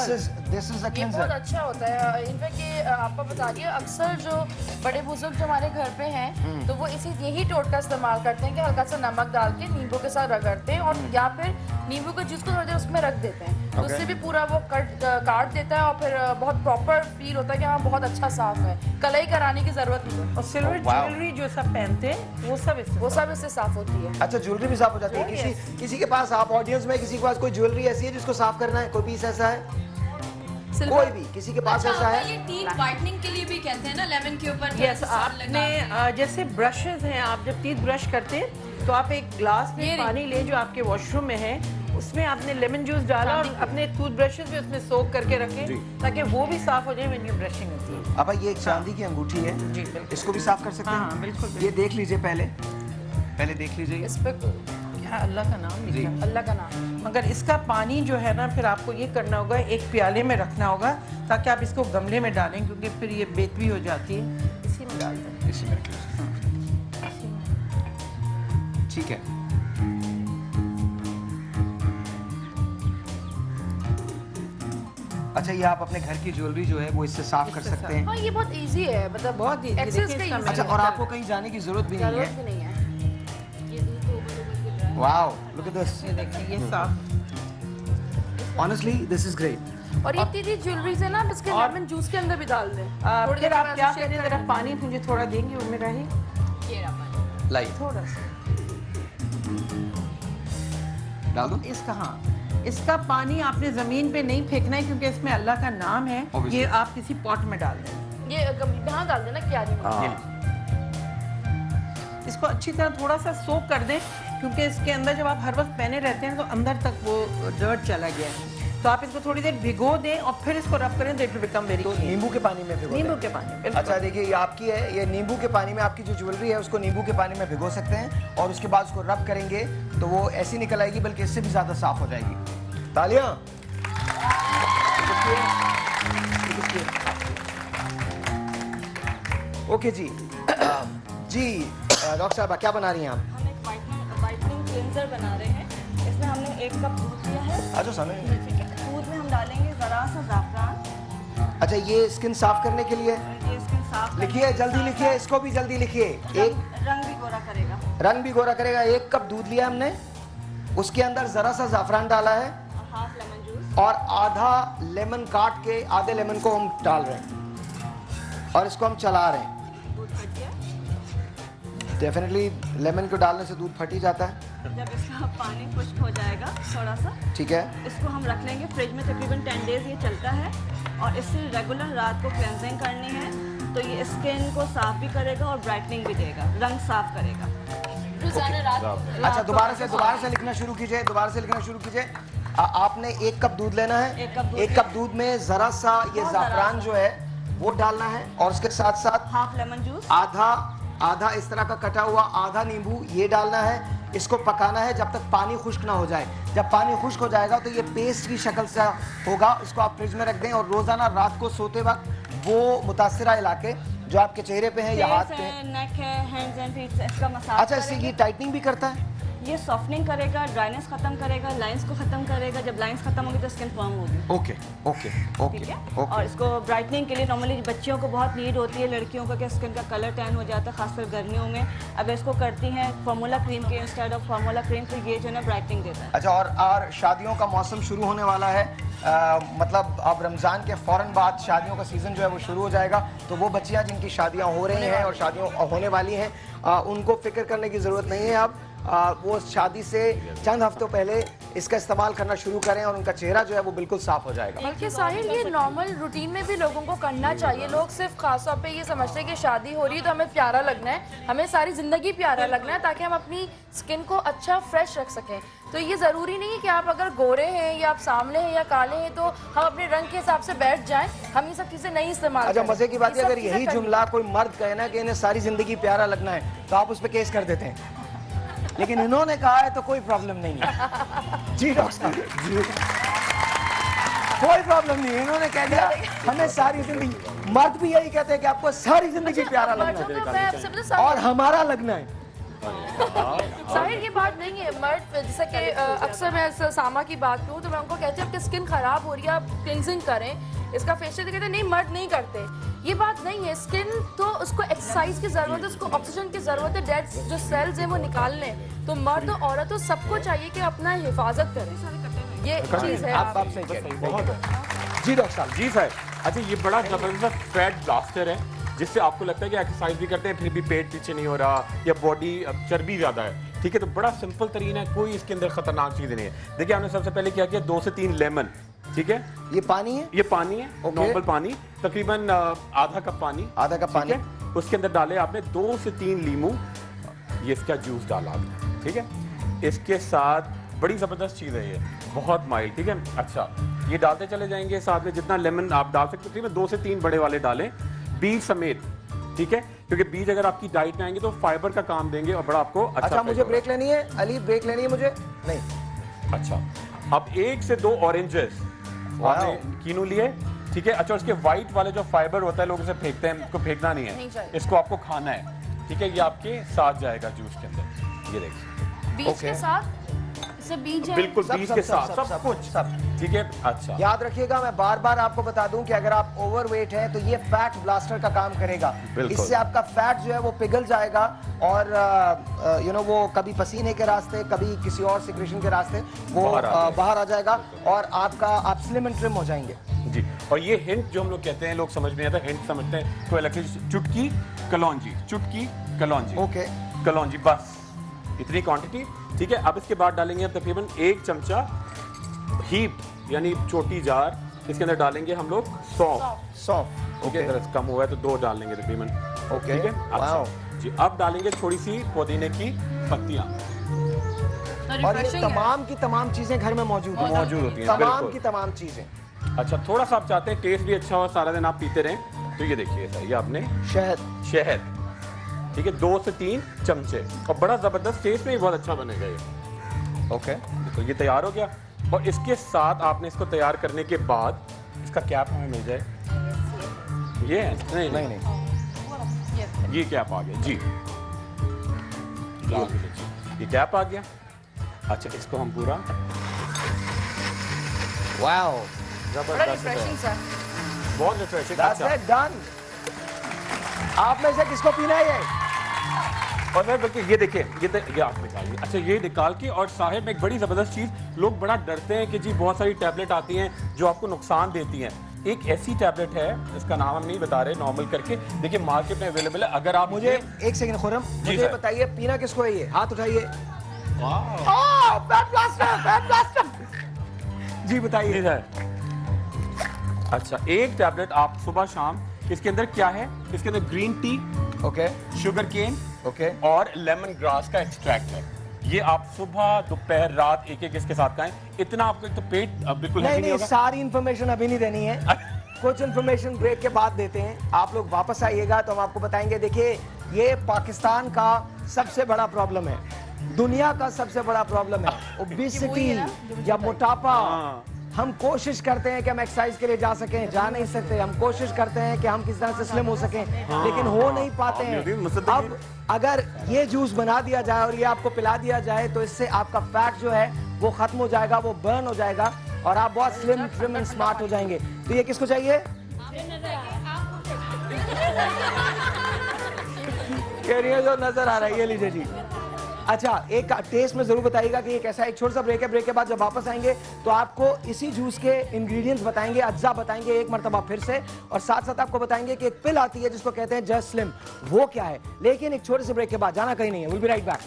This is a ये बहुत क्लींजर। अच्छा होता है। इनफैक्ट ये आपको बता दिए, अक्सर जो बड़े बुजुर्ग जो हमारे घर पे हैं तो वो यही टोटका इस्तेमाल करते हैं कि हल्का सा नमक डाल के नींबू के साथ रगड़ते हैं और या फिर नींबू का जूस को थोड़ी देर उसमें रख देते हैं, तो उससे भी पूरा वो काट देता है और फिर बहुत प्रॉपर फील होता है कि हाँ बहुत अच्छा साफ है, कलाई कराने की जरूरत नहीं है। और सिल्वर Wow. ज्वेलरी जो सब पहनते हैं वो सब इससे साफ होती है। अच्छा, ज्वेलरी भी साफ हो जाती है। Yes. किसी के पास, आप ऑडियंस में किसी के पास कोई ज्वेलरी ऐसी है जिसको साफ करना है? कोई पीस ऐसा है? कोई भी किसी के पास ऐसा है? ये टीथ वाइटनिंग के लिए भी कहते हैं ना, लेमन के ऊपर यस, आपने जैसे ब्रशेस हैं, आप जब टीथ ब्रश करते हैं तो आप एक ग्लास में पानी ले जो आपके वॉशरूम में है, उसमें आपने लेमन जूस डाला और अपने टूथ ब्रशेस भी उसमें सोक करके रखें ताकि वो भी साफ हो जाए व्हेन यू ब्रशिंग होती है। अब ये एक चांदी की अंगूठी है जी बिल्कुल, इसको भी साफ कर सकते हैं। हाँ, बिल्कुल, ये देख लीजिए, पहले देख लीजिए। इस पे क्या अल्लाह का नाम लिखा है। अल्लाह का नाम। मगर इसका पानी जो है ना, फिर आपको ये करना होगा, एक प्याले में रखना होगा ताकि आप इसको गमले में डालें, क्योंकि फिर ये बेतवी हो जाती है। इसी में डाल दें। इसी में ठीक है। अच्छा, ये आप अपने घर की ज्वेलरी जो है वो इससे साफ कर इससे सकते हैं। हाँ, ये बहुत इजी है, मतलब बहुत easy, एक्सेस देखिए का इसका अच्छा, यूज और आपको कहीं जाने की जरूरत भी नहीं जरूरत है। भी नहीं है। ये दूध को ऊपर वाओ, लुक एट दिस। ये देखिए, ये साफ। Honestly this is great. और ये इतनी ज्वेलरीज है ना, आप इसके लेमन जूस के अंदर भी डाल दें। थोड़ी फिर देर आप बाद क्या शेक करें, कर जरा पानी मुझे थोड़ा देंगे, वो मेरा ही ये रहा पानी। लाइट थोड़ा सा डाल दो। इसका, हाँ, इसका पानी आपने जमीन पे नहीं फेंकना है क्योंकि इसमें अल्लाह का नाम है। Obviously. ये आप किसी पॉट में डाल दें। ये यहाँ डाल देना क्यारी में। इसको अच्छी तरह थोड़ा सा सोक कर दें, क्योंकि इसके अंदर जब आप हर वक्त पहने रहते हैं तो अंदर तक वो डर्ट चला गया है। तो आप इसको थोड़ी देर भिगो दें और फिर इसको रब करें तो it will become very clean. नींबू के पानी में भिगो नींबू दें। के पानी, बिल्कुल। अच्छा, देखिए, ये आपकी है। ये नींबू के पानी में आपकी जो ज्वेलरी है उसको नींबू के पानी में भिगो सकते हैं और उसके बाद उसको रब करेंगे तो वो ऐसी निकल आएगी, बल्कि इससे भी ज्यादा साफ हो जाएगी। तालियां। ओके जी। जी डॉक्टर साहबा, क्या बना रही हैं आप? हम एक वाइटनिंग क्लींजर बना रहे हैं। इसमें हमने 1 कप दूध लिया है। अच्छा, समय। दूध में हम डालेंगे ज़रा सा ज़ाफ़रान। अच्छा, ये स्किन साफ करने के लिए ये इसके साफ लिखिए, जल्दी लिखिए, इसको भी जल्दी लिखिए। एक रंग भी गोरा करेगा। रंग भी गोरा करेगा। 1 कप दूध लिया हमने, उसके अंदर जरा सा जाफरान डाला है और हाफ लेमन जूस। और आधा लेमन काट के, आधे लेमन को हम डाल रहे हैं और इसको हम चला रहे हैं। दूध फट गया। डेफिनेटली लेमन को डालने से दूध फट ही जाता है। जब इसका पानी खुश्क हो जाएगा थोड़ा सा, ठीक है। इसको हम रख लेंगे फ्रिज में। तकरीबन 10 डेज ये चलता है और इससे रेगुलर रात को क्लेंजिंग करनी है तो ये स्किन को साफ भी करेगा और ब्राइटनिंग भी देगा, रंग साफ करेगा। रोजाना रात को। अच्छा, दोबारा से लिखना शुरू कीजिए। आपने 1 कप दूध लेना है। 1 कप दूध में जरा सा ये जाफरान जो है वो डालना है और उसके साथ साथ हाफ लेमन जूस, आधा इस तरह का कटा हुआ आधा नींबू ये डालना है। इसको पकाना है जब तक पानी खुश्क ना हो जाए। जब पानी खुश्क हो जाएगा तो ये पेस्ट की शक्ल से होगा। इसको आप फ्रिज में रख दें और रोजाना रात को सोते वक्त वो मुतासिरा इलाके जो आपके चेहरे पे है या हाथ पे, नेक है, हैंड्स एंड फीट, इसका मसाज अच्छा, इससे ये टाइटनिंग भी करता है। ये सॉफ्टनिंग करेगा, ड्राइनेस खत्म करेगा, लाइंस को खत्म करेगा। जब लाइंस खत्म होगी तो स्किन फर्म होगी। ओके ओके ओके ठीक है। ओके। और इसको ब्राइटनिंग के लिए नॉर्मली बच्चियों को बहुत नीड होती है, लड़कियों का, कि स्किन का कलर टैन हो जाता है, खासकर गर्मियों में। अगर इसको करती हैं फार्मूला क्रीम के इंस्टेड ऑफ फार्मूला क्रीम, तो ये जो है ना ब्राइटनिंग देता है। अच्छा, और शादियों का मौसम शुरू होने वाला है, मतलब अब रमज़ान के फ़ौरन बाद शादियों का सीज़न जो है वो शुरू हो जाएगा। तो वो बच्चियां जिनकी शादियां हो रही हैं और शादियां होने वाली हैं, उनको फिक्र करने की ज़रूरत नहीं है। अब वो शादी से चंद हफ्तों पहले इसका इस्तेमाल करना शुरू करें और उनका चेहरा जो है वो बिल्कुल साफ हो जाएगा। बल्कि साहिल, ये नॉर्मल रूटीन में भी लोगों को करना चाहिए। लोग सिर्फ खास तौर पे ये समझते हैं कि शादी हो रही है तो हमें प्यारा लगना है, हमें सारी ज़िंदगी प्यारा लगना है, ताकि हम अपनी स्किन को अच्छा फ्रेश रख सकें। तो ये ज़रूरी नहीं है कि आप अगर गोरे हैं या आप सांवले हैं या काले हैं तो हम अपने रंग के हिसाब से बैठ जाएं। हम ये सब चीज़ें नहीं इस्तेमाल अच्छा, करें। मजे की बात है, ये सब अगर चीज़ें यही करनी- जुमला कोई मर्द कहे ना कि इन्हें सारी जिंदगी प्यारा लगना है, तो आप उस पर केस कर देते हैं। लेकिन इन्होंने कहा है तो कोई प्रॉब्लम नहीं है। जी डॉक्टर साहब, जी कोई प्रॉब्लम नहीं है। इन्होंने कह दिया हमें सारी जिंदगी, मर्द भी यही कहते हैं कि आपको सारी जिंदगी प्यारा लगना मर्दों है का मैं आपसे पता और साहिल, हमारा लगना है। साहिल ये बात नहीं है। मर्द जैसे कि अक्सर मैं सामा की बात करूँ तो मैं उनको कहती हूँ आपकी स्किन खराब हो रही है, आप क्लिनजिंग करें, इसका फेशियल कहते हैं। नहीं, मर्द नहीं करते। ये बात नहीं है। स्किन तो उसको एक्सरसाइज की जरूरत है, उसको ऑक्सीजन की जरूरत है, डेड जो सेल्स हैं वो निकालने। तो मर्द और औरतों सबको चाहिए कि अपना हिफाजत करें। ये चीज़ है। आप सही कह रहे हैं, बहुत है। जी डॉक्टर साहब, जी सर। अच्छा, ये बड़ा जबरदस्त फैट ब्लास्टर है, जिससे आपको लगता है कि एक्सरसाइज भी करते हैं फिर भी पेट पीछे नहीं हो रहा या बॉडी चर्बी ज़्यादा है। ठीक है, तो बड़ा सिंपल तरीन है, कोई इसके अंदर खतरनाक चीज़ नहीं है। देखिए, हमने सबसे पहले क्या किया, 2 से 3 लेमन। ठीक है, ये पानी है, ये पानी है, Okay. नॉर्मल पानी, तकरीबन आधा कप पानी। आधा कप ठीक पानी। है, उसके अंदर डाले आपने 2 से 3 लीमू, ये इसका जूस डाला आपने। ठीक है, इसके साथ बड़ी ज़बरदस्त चीज़ है ये, बहुत माइल्ड। ठीक है, अच्छा, ये डालते चले जाएंगे साथ में जितना लेमन आप डाल सकते हो। तकरीबन 2 से 3 बड़े वाले डालें, बीज समेत। ठीक है, क्योंकि बीज अगर आपकी डाइट में आएंगे तो फाइबर का काम देंगे और बड़ा आपको अच्छा मुझे ब्रेक लेनी है अली, ब्रेक लेनी है मुझे? नहीं। अच्छा, अब 1 से 2 ऑरेंजेस आपने कीनू लिए। ठीक है, अच्छा, उसके व्हाइट वाले जो फाइबर होता है लोग इसे फेंकते हैं, इसको फेंकना नहीं नहीं है, चाहिए। इसको आपको खाना है। ठीक है, ये आपके साथ जाएगा जूस के अंदर, ये देखिए, बीज के साथ, इससे बीज है। बिल्कुल सब- बीज सब- के सब- साथ सब- सब सब- कुछ सब। ठीक है। अच्छा, याद रखिएगा, मैं बार बार आपको बता दूं कि अगर आप ओवरवेट हैं तो ये फैट ब्लास्टर का काम करेगा। बिल्कुल। इससे आपका फैट जो है वो पिघल जाएगा और वो कभी पसीने के रास्ते, कभी किसी और सिक्रेशन के रास्ते वो बाहर आ जाएगा और आप स्लिम एंड ट्रिम हो जाएंगे। जी। और ये हिंट जो हम लोग कहते हैं, लोग समझ में आता है, हिंट समझते हैं कोई अलग चीज, चुटकी कलौंजी, चुटकी कलौंजी, ओके। कलौंजी, बस इतनी क्वांटिटी। ठीक है, अब इसके बाद डालेंगे अब तकरीबन 1 चमचा हीप यानी छोटी जार, इसके अंदर डालेंगे हम लोग सौंफ। सॉफ्ट। ठीक है, अगर कम हुआ है तो 2 डाल लेंगे तकरीबन। ओके। ठीक है, वाओ। अच्छा जी। अब डालेंगे थोड़ी सी पुदीने की पत्तियां, और ये तमाम की तमाम चीजें घर में मौजूद हैं। मौजूद होती हैं, तमाम बिल्कुल। की तमाम चीजें। अच्छा, थोड़ा सा आप चाहते हैं टेस्ट भी अच्छा हो, सारा दिन आप पीते रहें, तो ये देखिए सर, ये आपने शहद। शहद, ठीक है, 2 से 3 चमचे, और बड़ा जबरदस्त टेस्ट में बहुत अच्छा बनेगा ये। ओके। देखो, ये तैयार हो गया। और इसके साथ आपने इसको तैयार करने के बाद इसका कैप हमें मिल जाए। ये है? नहीं नहीं नहीं, ये कैप आ गया जी, ये कैप आ गया। अच्छा, इसको हम पूरा वाओ, बड़ा जबरदस्त रिफ्रेशिंग है, सर। बहुत रिफ्रेशिंग। दैट्स अच्छा, इट, डन। आप में से किसको पीना है ये? और सर बल्कि ये देखिए, ये आप निकालिए। अच्छा, ये निकाल के, और साहिब में एक बड़ी ज़बरदस्त चीज़, लोग बड़ा डरते हैं कि जी बहुत सारी टैबलेट आती हैं जो आपको नुकसान देती हैं। एक ऐसी टैबलेट है, इसका नाम हम नहीं बता रहे, नॉर्मल करके देखिए, मार्केट में अवेलेबल है। अगर आप मुझे एक सेकंड खुरम, मुझे सर। बताइए पीना किसको है ये? हाथ उठाइए। वाह, फैट ब्लास्टर, फैट ब्लास्टर। जी बताइए। ये है। अच्छा, एक टैबलेट आप सुबह शाम, इसके अंदर क्या है, इसके अंदर green tea, okay sugar cane okay. और लेमन ग्रास का एक्सट्रैक्ट है। ये आप सुबह दोपहर रात एक एक इसके साथ खाएं, इतना आपको एक तो पेट बिल्कुल नहीं हैवी नहीं, होगा। सारी इंफॉर्मेशन अभी नहीं देनी है, कुछ इंफॉर्मेशन ब्रेक के बाद देते हैं। आप लोग वापस आइएगा तो हम आपको बताएंगे। देखिए, ये पाकिस्तान का सबसे बड़ा प्रॉब्लम है, दुनिया का सबसे बड़ा प्रॉब्लम है, ओबेसिटी या मोटापा। हम कोशिश करते हैं कि हम एक्सरसाइज के लिए जा सकें, जा नहीं सकते। हम कोशिश करते हैं कि हम किस तरह से स्लिम हो सकें, लेकिन हो नहीं पाते हैं। अब अगर ये जूस बना दिया जाए और ये आपको पिला दिया जाए तो इससे आपका फैट जो है वो खत्म हो जाएगा, वो बर्न हो जाएगा और आप बहुत स्लिम ट्रिम एंड स्मार्ट हो जाएंगे। तो ये किसको चाहिए? कह रही है जो नजर आ रहा है, ये लीजिए जी। अच्छा, एक टेस्ट में जरूर बताइएगा कि ये कैसा है। एक छोटा सा ब्रेक है, ब्रेक के बाद जब वापस आएंगे तो आपको इसी जूस के इंग्रेडिएंट्स बताएंगे, अज्जा बताएंगे एक मरतबा फिर से, और साथ साथ आपको बताएंगे कि एक पिल आती है जिसको कहते हैं जस्ट स्लिम, वो क्या है। लेकिन एक छोटे से ब्रेक के बाद, जाना कहीं नहीं है। Will be right back.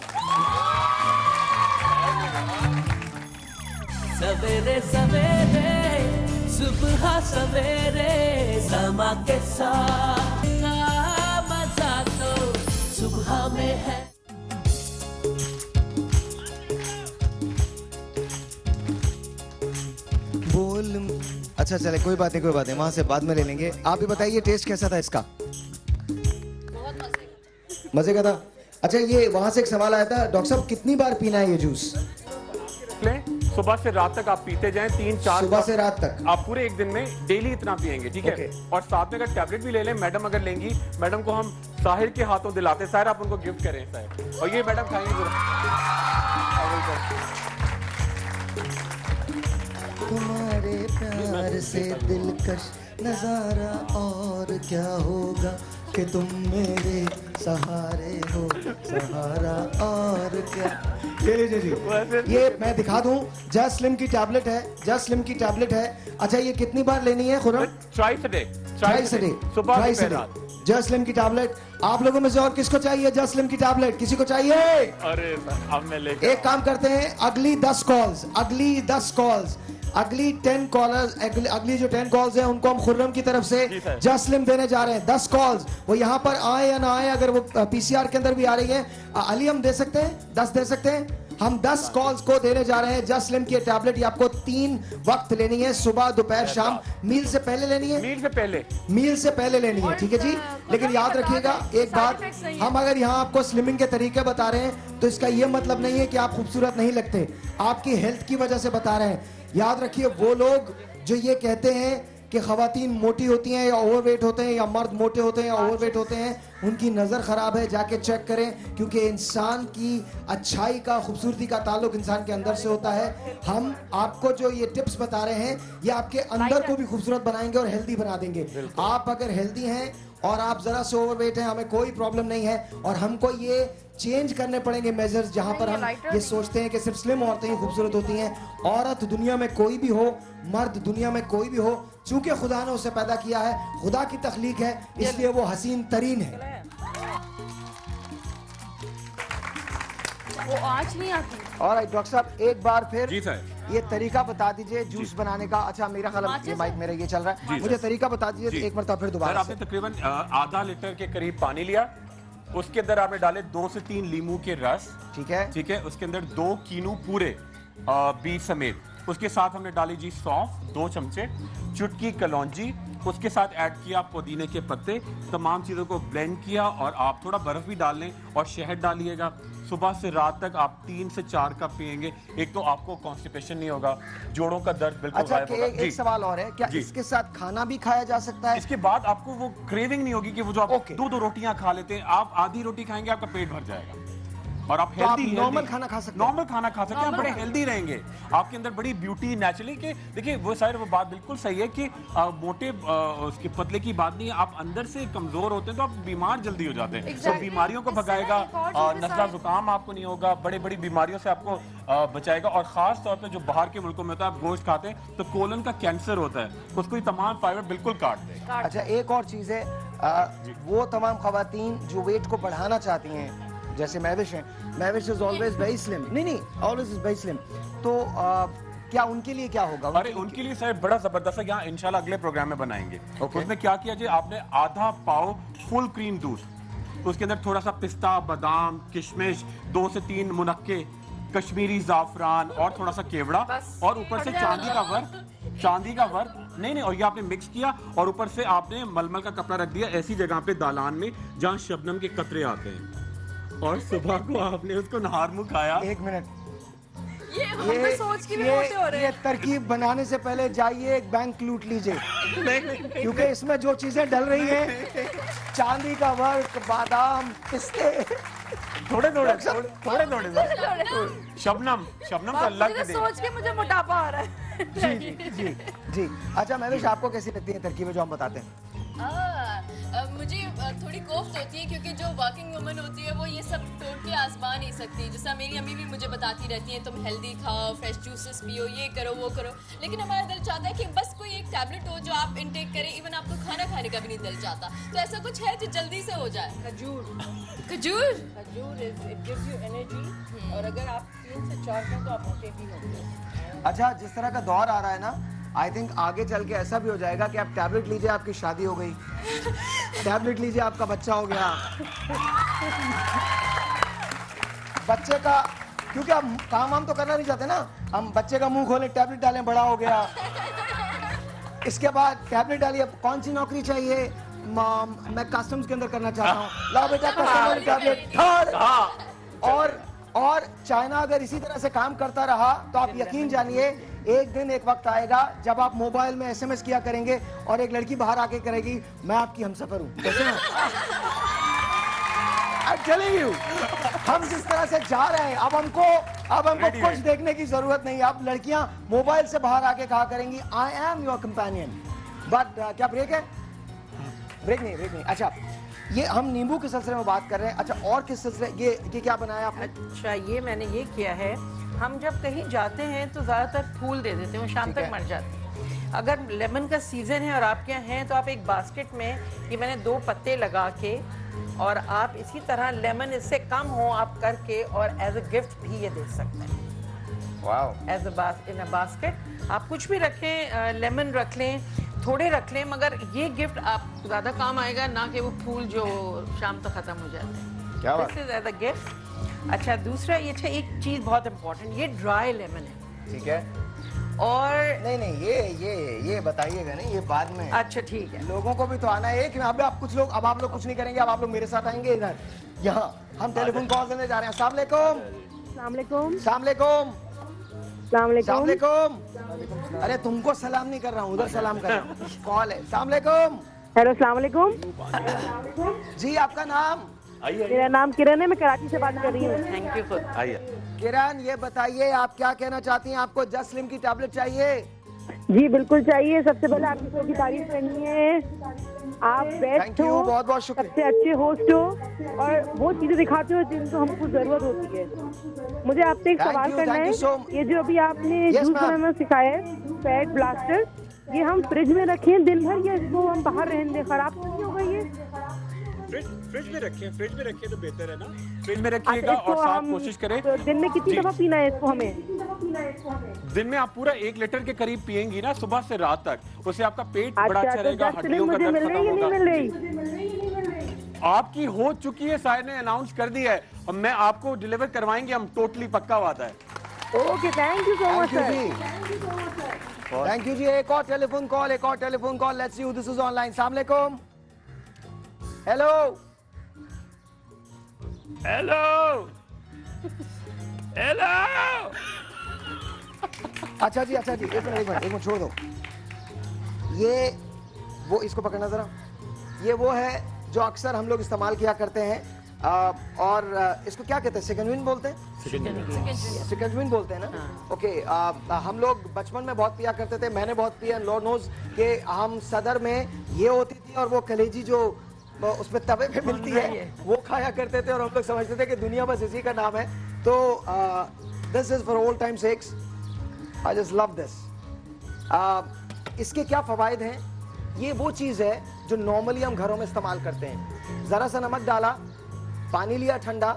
सवेरे सवेरे सुबह सवेरे समा के साथ मजा तो सुबह में है। बोल, अच्छा चले, कोई बात नहीं, वहां से बाद में ले लेंगे। आप भी बताइए टेस्ट कैसा था इसका? मजे का था। अच्छा, ये वहां से एक सवाल आया था, डॉक्टर साहब कितनी बार पीना है ये जूस? सुबह से रात तक आप पीते जाएं, 3-4 सुबह से रात तक आप पूरे एक दिन में डेली इतना पिएंगे, ठीक है। और साथ में अगर टैबलेट भी ले लें, मैडम अगर लेंगी, मैडम को हम साहिर के हाथों दिलाते, साहिर आप उनको गिफ्ट करें साहिर, और ये मैडम खाएंगे। तुम्हारे प्यार से दिलकश नजारा और क्या होगा कि तुम मेरे सहारे हो, सहारा और क्या। ये लीजिए जी, ये मैं दिखा दूं, जस्ट स्लिम की टैबलेट है, जस्ट स्लिम की टैबलेट है। अच्छा, ये कितनी बार लेनी है खुरम? ट्राइस अ डे, सुबह जस्ट स्लिम की टैबलेट। आप लोगों में से और किसको चाहिए जस्ट स्लिम की टैबलेट? किसी को चाहिए? अरे अब मैं लेके एक काम करते हैं, अगली 10 कॉल्स, अगली 10 कॉलर्स, अगली जो 10 कॉल्स हैं उनको हम खुर्रम की तरफ से जस्ट स्लिम देने जा रहे हैं। 10 कॉल्स, वो यहाँ पर आए या ना आए, अगर वो पीसीआर के अंदर भी आ रही है, अली हम दे सकते हैं, 10 दे सकते हैं। हम 10 कॉल्स को देने जा रहे हैं जस्ट स्लिम की टैबलेट। ये आपको 3 वक्त लेनी है, सुबह, दोपहर, शाम। मील से पहले लेनी है, मील से पहले लेनी है, ठीक है जी। लेकिन याद रखिएगा एक बात, हम अगर यहाँ आपको स्लिमिंग के तरीके बता रहे हैं तो इसका ये मतलब नहीं है कि आप खूबसूरत नहीं लगते, आपकी हेल्थ की वजह से बता रहे हैं। याद रखिए, वो लोग जो ये कहते हैं कि खवातीन मोटी होती हैं या ओवरवेट होते हैं, या मर्द मोटे होते हैं या ओवरवेट होते हैं, उनकी नज़र ख़राब है, जाके चेक करें, क्योंकि इंसान की अच्छाई का, खूबसूरती का ताल्लुक इंसान के अंदर से होता है। हम आपको जो ये टिप्स बता रहे हैं, ये आपके अंदर को भी खूबसूरत बनाएंगे और हेल्दी बना देंगे। आप अगर हेल्दी हैं और आप ज़रा से ओवरवेट हैं, हमें कोई प्रॉब्लम नहीं है, और हमको ये चेंज करने पड़ेंगे मेजर्स, जहां पर हम ये सोचते हैं कि सिर्फ स्लिम औरतें ही खूबसूरत होती हैं। औरत दुनिया में कोई भी हो, मर्द दुनिया में कोई भी हो, चूंकि खुदा ने उसे पैदा किया है, खुदा की तख्लीक है, इसलिए वो हसीन तरीन है। वो आज नहीं आती। और डॉक्टर साहब एक बार फिर जी सर, ये तरीका बता दीजिए जूस बनाने का। अच्छा, मेरा ख्याल ये माइक मेरा ये चल रहा है, मुझे तरीका बता दीजिए एक मरतबा फिर दोबारा। आपने तकरीबन आधा लीटर के करीब पानी लिया, उसके अंदर आपने डाले 2 से 3 लीमू के रस, ठीक है, ठीक है। उसके अंदर 2 कीनू पूरे बीज समेत, उसके साथ हमने डाली जी सौंफ 2 चमचे, चुटकी कलौंजी, उसके साथ ऐड किया पुदीने के पत्ते, तमाम चीज़ों को ब्लेंड किया, और आप थोड़ा बर्फ भी डाल लें और शहद डालिएगा। सुबह से रात तक आप 3 से 4 कप पिएंगे। एक तो आपको कॉन्स्टिपेशन नहीं होगा, जोड़ों का दर्द बिल्कुल गायब होगा। एक सवाल और है, क्या इसके साथ खाना भी खाया जा सकता है? इसके बाद आपको वो क्रेविंग नहीं होगी कि वो जो आप 2-2 रोटियां खा लेते हैं, आप आधी रोटी खाएंगे, आपका पेट भर जाएगा और आप हेल्दी नॉर्मल खाना खा सकते हैं। नॉर्मल खाना खा सकते हैं, बड़े हेल्दी रहेंगे। आपके अंदर बड़ी ब्यूटी नेचुरली के, देखिए वो सारे वो बात बिल्कुल सही है कि मोटे उसके पतले की बात नहीं है, आप अंदर से कमजोर होते हैं तो आप बीमार जल्दी हो जाते हैं। तो बीमारियों को भगाएगा, नज़ला जुकाम आपको नहीं होगा, बड़ी बड़ी बीमारियों से आपको बचाएगा। और खास तौर पर जो बाहर के मुल्कों में होता है, आप गोश्त खाते हैं तो कोलन का कैंसर होता है, उसको तमाम फाइबर बिल्कुल काट दे। अच्छा, एक और चीज है, वो तमाम खवातीन जो वेट को बढ़ाना चाहती हैं, जैसे महविश हैं, Mahvish is always very slim, नहीं ऑलवेज इज वेरी स्लिम, तो क्या उनके लिए क्या होगा? अरे उनके लिए सर बड़ा जबरदस्त है, यहाँ इंशाल्लाह अगले प्रोग्राम में बनाएंगे। उसमें क्या किया जी, आपने आधा पाव फुल क्रीम दूध, उसके अंदर थोड़ा सा पिस्ता, बादाम, किशमिश, 2 से 3 मुनक्के, कश्मीरी जाफरान और थोड़ा सा केवड़ा, और ऊपर से चांदी का वर्क नहीं, और ये आपने मिक्स किया, और ऊपर से आपने मलमल का कपड़ा रख दिया ऐसी जगह पे दालान में जहाँ शबनम के कतरे आते हैं, और सुबह को आपने उसको नहार मुँह खाया। एक मिनट, ये सोच के भी मोटे हो रहे ये तरकीब बनाने से पहले जाइए एक बैंक लूट लीजिए, क्योंकि इसमें जो चीजें डल रही हैं, चांदी का वर्क, बादाम, पिस्ते, थोड़े शबनम तो अल्लाह की दे। सोच के मुझे मोटापा आ रहा है। जी। अच्छा महविश, आपको कैसी लगती है तरकीबें जो हम बताते हैं? मुझे थोड़ी कोफ्त होती है, क्योंकि जो वर्किंग वुमन होती है वो ये सब तोड़ के आजमा नहीं सकती। जैसा मेरी अम्मी भी मुझे बताती रहती हैं, तुम हेल्दी खाओ, फ्रेश जूसेस पियो, ये करो वो करो, लेकिन हमारा दिल चाहता है कि बस कोई एक टैबलेट हो जो आप इनटेक करें। इवन आपको खाना खाने का भी नहीं दिल चाहता, तो ऐसा कुछ है जो जल्दी से हो जाए? खजूर इट गिव्स यू एनर्जी, और अगर आप 3 से 4 खाएं तो आप मोटे भी होंगे। अच्छा, जिस तरह का दौर आ रहा है ना, आई थिंक आगे चल के ऐसा भी हो जाएगा कि आप टैबलेट लीजिए, आपकी शादी हो गई, टैबलेट लीजिए, आपका बच्चा हो गया, बच्चे का, क्योंकि हम काम वाम तो करना नहीं चाहते ना, हम बच्चे का मुंह खोले, टैबलेट डालें, बड़ा हो गया, इसके बाद टैबलेट डालिए, कौन सी नौकरी चाहिए, मैं कस्टम्स के अंदर करना चाहता हूँ, लाओ बेटा कस्टमर टैबलेट। और चाइना अगर इसी तरह से काम करता रहा तो आप यकीन जानिए एक दिन एक वक्त आएगा जब आप मोबाइल में SMS किया करेंगे और एक लड़की बाहर आके करेगी, मैं आपकी हमसफर हूं। कैसे हैं? I'm telling you, हम जिस तरह से जा रहे हैं, अब हमको कुछ देखने की जरूरत नहीं। अब लड़कियां मोबाइल से बाहर आके कहा करेंगी, I am your companion. But क्या ब्रेक है? ब्रेक नहीं। अच्छा, ये हम नींबू के सिलसिले में बात कर रहे हैं। अच्छा, और किस सिलसिले, ये क्या बनाया आपने? अच्छा, ये मैंने ये किया है, हम जब कहीं जाते हैं तो ज़्यादातर फूल दे देते हैं, वो शाम तक मर जाते हैं। अगर लेमन का सीज़न है और आपके यहाँ हैं तो आप एक बास्केट में ये मैंने 2 पत्ते लगा के, और आप इसी तरह लेमन इससे कम हो आप करके और एज अ गिफ्ट भी ये दे सकते हैं। Wow. As in a basket आप कुछ भी रखें, लेमन रख लें, थोड़े रख लें, मगर ये गिफ्ट आप ज़्यादा काम आएगा, ना कि वो फूल जो शाम तक ख़त्म हो जाते हैं। क्या बात? This is as a gift. अच्छा, दूसरा ये, अच्छा एक चीज़ बहुत इंपॉर्टेंट, ये ड्राई लेमन है। ठीक है। और नहीं, ये बताइएगा नहीं, ये बाद में। अच्छा ठीक है, लोगों को भी तो आना है कि अब आप लोग कुछ नहीं करेंगे, अब आप लोग मेरे साथ आएंगे इधर, यहाँ हम टेलीफोन कॉल देने जा रहे हैं। अस्सलाम वालेकुम। अरे तुमको सलाम नहीं कर रहा हूँ, उधर सलाम कर रहा हूँ, कॉल है। अस्सलाम वालेकुम। हेलो, अस्सलाम वालेकुम जी, आपका नाम? मेरा नाम किरण है, मैं कराची से बात कर रही हूँ। Thank you. आइए किरण, ये बताइए आप क्या कहना चाहती हैं? आपको जस्ट स्लिम की टैबलेट चाहिए? जी बिल्कुल चाहिए। सबसे पहले आपकी शो की तारीफ करनी है, आप बेस्ट हो, बहुत बहुत शुक्रिया, सबसे अच्छे होस्ट हो और वो चीजें दिखाते हो जिनको हमको जरूरत होती है। मुझे आपसे एक सवाल करना है, ये जो अभी आपने जूस बनाना सिखाया है, फैट ब्लास्टर, ये हम फ्रिज में रखें दिन भर या इसको हम बाहर रहने दें, खराब तो नहीं होगा ये? फ्रिज में रखें तो बेहतर है ना। फ्रिज में रखिएगा और साथ कोशिश करें। तो दिन में कितनी दफा पीना है इसको हमें? दिन में आप पूरा 1 लीटर के करीब पिएंगी ना, सुबह से रात तक, उससे आपका पेट बड़ा अच्छा रहेगा, हड्डियों का दर्द खत्म होगा। आपकी हो चुकी है, साहिर ने अनाउंस कर दिया है, और मैं आपको डिलीवर करवाएंगे, हम टोटली पक्का वादा है। Okay, thank you so much sir. Thank you जी। एक और telephone call, let's see who this is online. अस्सलाम वालेकुम। हेलो। अच्छा जी, एक मिनट छोड़ दो। ये वो, इसको पकड़ना जरा, ये वो है जो अक्सर हम लोग इस्तेमाल किया करते हैं, और इसको क्या कहते हैं? सिकंजविन बोलते हैं? सिकंजविन बोलते हैं ना। ओके, हम लोग बचपन में बहुत पिया करते थे, मैंने बहुत पिया, लॉर्ड नोज कि हम सदर में ये होती थी और वो कलेजी जो उसमें तवे पे मिलती है वो खाया करते थे, और हम लोग समझते थे कि दुनिया बस इसी का नाम है। तो this is for old time sex, I just love this. इसके क्या फवायद हैं? ये वो चीज़ है जो नॉर्मली हम घरों में इस्तेमाल करते हैं। ज़रा सा नमक डाला, पानी लिया ठंडा,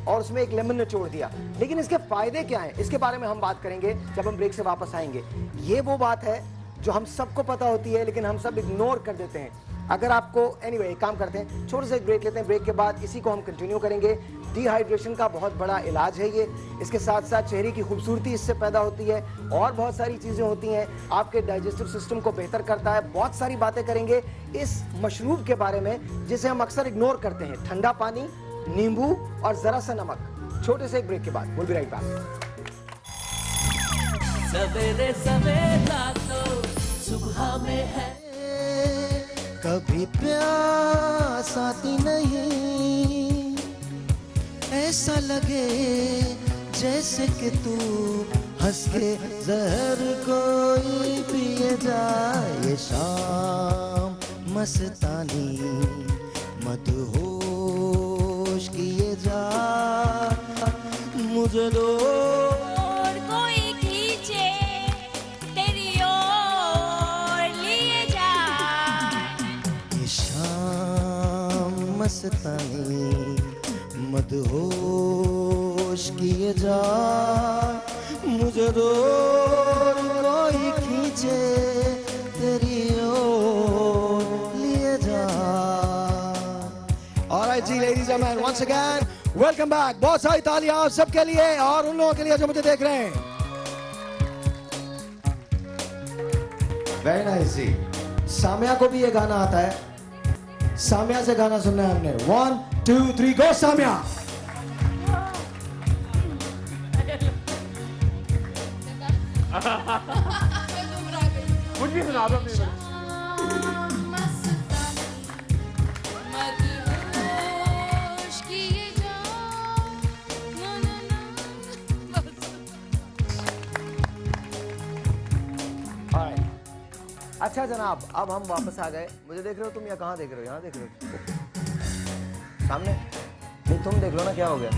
और उसमें एक लेमन निचोड़ दिया। लेकिन इसके फायदे क्या हैं, इसके बारे में हम बात करेंगे जब हम ब्रेक से वापस आएंगे। ये वो बात है जो हम सबको पता होती है, लेकिन हम सब इग्नोर कर देते हैं। अगर आपको एनीवे एक काम करते हैं, छोटे से ब्रेक लेते हैं, ब्रेक के बाद इसी को हम कंटिन्यू करेंगे। डिहाइड्रेशन का बहुत बड़ा इलाज है ये, इसके साथ साथ चेहरे की खूबसूरती इससे पैदा होती है, और बहुत सारी चीज़ें होती हैं, आपके डाइजेस्टिव सिस्टम को बेहतर करता है। बहुत सारी बातें करेंगे इस मशरूब के बारे में जिसे हम अक्सर इग्नोर करते हैं। ठंडा पानी, नींबू और जरा सा नमक। छोटे से एक ब्रेक के बाद विल बी राइट बैक। सवेरे सवेरा तो सुबह में है। कभी प्यास आती नहीं, ऐसा लगे जैसे कि तू हंस के जहर कोई पिए जाए। ये शाम मस्तानी मदहोश किए जा मुझे दो और कोई खींचे तेरी ओर लिए जा। ये शाम मस्तानी मदहोश किए जा मुझे दो कोई खींचे तेरी ओर लिए जा। Alright ji ladies and gentlemen, once again welcome back। बहुत सारी तालियां आप सबके लिए और उन लोगों के लिए जो मुझे देख रहे हैं। Very nice जी। सामिया को भी ये गाना आता है। सामिया से गाना सुनना है हमने। 1 2 3 गो सामिया। कुछ भी सुना दो अपनी। अच्छा जनाब, अब हम वापस आ गए। मुझे देख रहे हो तुम या कहाँ देख रहे हो? यहाँ देख रहे हो? सामने? नहीं तुम देख लो ना, क्या हो गया?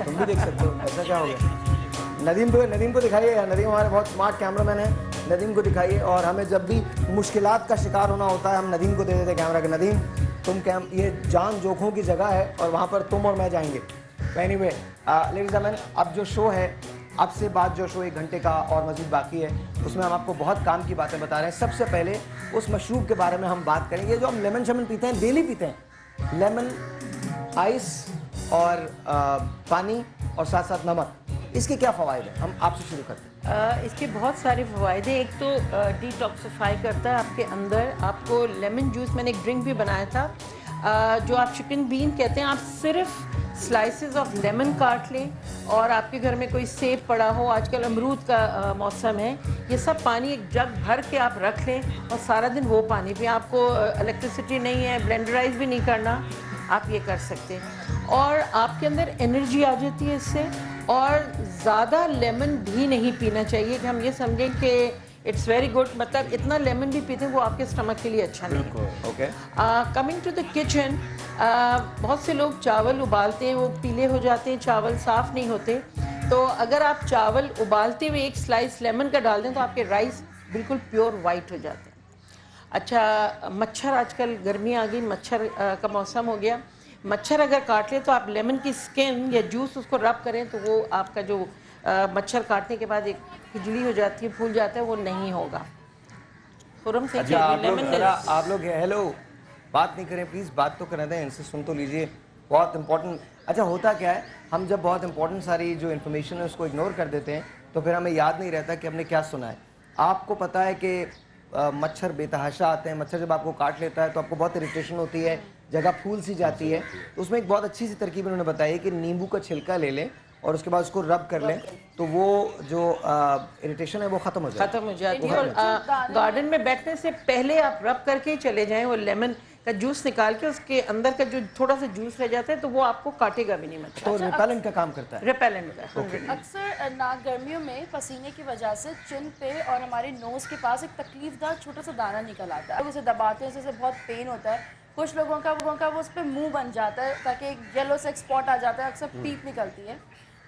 तुम भी देख सकते हो। ऐसा क्या हो गया? नदीम को दिखाइए यार। नदीम हमारे बहुत स्मार्ट कैमरामैन है। नदीम को दिखाइए। और हमें जब भी मुश्किलात का शिकार होना होता है हम नदीम को दे देते कैमरा के। नदीम तुम ये जान जोखों की जगह है और वहाँ पर तुम और मैं जाएंगे। एनीवे लेडीज एंड जेंटलमैन, अब जो शो है, अब से बाद जो शो 1 घंटे का और मजीद बाकी है, उसमें हम आपको बहुत काम की बातें बता रहे हैं। सबसे पहले उस मशरूब के बारे में हम बात करेंगे जो हम लेमन शमन पीते हैं, डेली पीते हैं। लेमन आइस और पानी और साथ साथ नमक। इसके क्या फ़वाइद हैं? हम आपसे शुरू करते हैं। इसके बहुत सारे फ़वाइद हैं। एक तो डिटॉक्सिफाई करता है आपके अंदर। आपको लेमन जूस, मैंने एक ड्रिंक भी बनाया था जो आप चिकन बीन कहते हैं। आप सिर्फ स्लाइसेस ऑफ लेमन काट लें और आपके घर में कोई सेब पड़ा हो, आजकल अमरूद का मौसम है, ये सब पानी एक जग भर के आप रख लें और सारा दिन वो पानी पिए। आपको इलेक्ट्रिसिटी नहीं है, ब्लेंडराइज भी नहीं करना, आप ये कर सकते हैं और आपके अंदर एनर्जी आ जाती है इससे। और ज़्यादा लेमन भी नहीं पीना चाहिए कि हम ये समझें कि इट्स वेरी गुड, मतलब इतना लेमन भी पीते हैं वो आपके स्टमक के लिए अच्छा नहीं है। Okay. Coming to the kitchen, बहुत से लोग चावल उबालते हैं, वो पीले हो जाते हैं, चावल साफ़ नहीं होते। तो अगर आप चावल उबालते हुए एक स्लाइस लेमन का डाल दें तो आपके राइस बिल्कुल प्योर वाइट हो जाते हैं। अच्छा, मच्छर, आजकल गर्मी आ गई, मच्छर का मौसम हो गया। मच्छर अगर काट ले तो आप लेमन की स्किन या जूस उसको रब करें तो वो आपका जो मच्छर काटने के बाद एक खुजली हो जाती है, फूल जाता है, वो नहीं होगा। अच्छा, आप लोग हेलो बात नहीं करें प्लीज़, बात तो करें दें, इनसे सुन तो लीजिए, बहुत इंपॉर्टेंट। अच्छा, होता क्या है, हम जब बहुत इंपॉर्टेंट सारी जो इन्फॉर्मेशन है उसको इग्नोर कर देते हैं तो फिर हमें याद नहीं रहता कि हमने क्या सुना है। आपको पता है कि मच्छर बेतहाशा आते हैं। मच्छर जब आपको काट लेता है तो आपको बहुत इरिटेशन होती है, जगह फूल सी जाती है। तो उसमें एक बहुत अच्छी सी तरकीब उन्होंने बताई है कि नींबू का छिलका ले लें और उसके बाद उसको रब कर लें तो वो जो इरिटेशन है वो ख़त्म हो जाती है। और गार्डन में बैठने से पहले आप रब करके चले जाएं, वो लेमन का जूस निकाल के उसके अंदर का जो थोड़ा सा जूस रह जाता है तो वो आपको काटेगा भी नहीं मच्छर। तो रिपेलेंट का काम करता है। रिपेलेंट का। अक्सर ना गर्मियों में पसीने की वजह से चिन पे और हमारे नोज के पास एक तकलीफदार छोटा सा दाना निकल आता है। उसे दबाते हैं, उससे बहुत पेन होता है। कुछ लोगों का वो उस पर मुँह बन जाता है ताकि एक येलो से एक स्पॉट आ जाता है, अक्सर पीप निकलती है।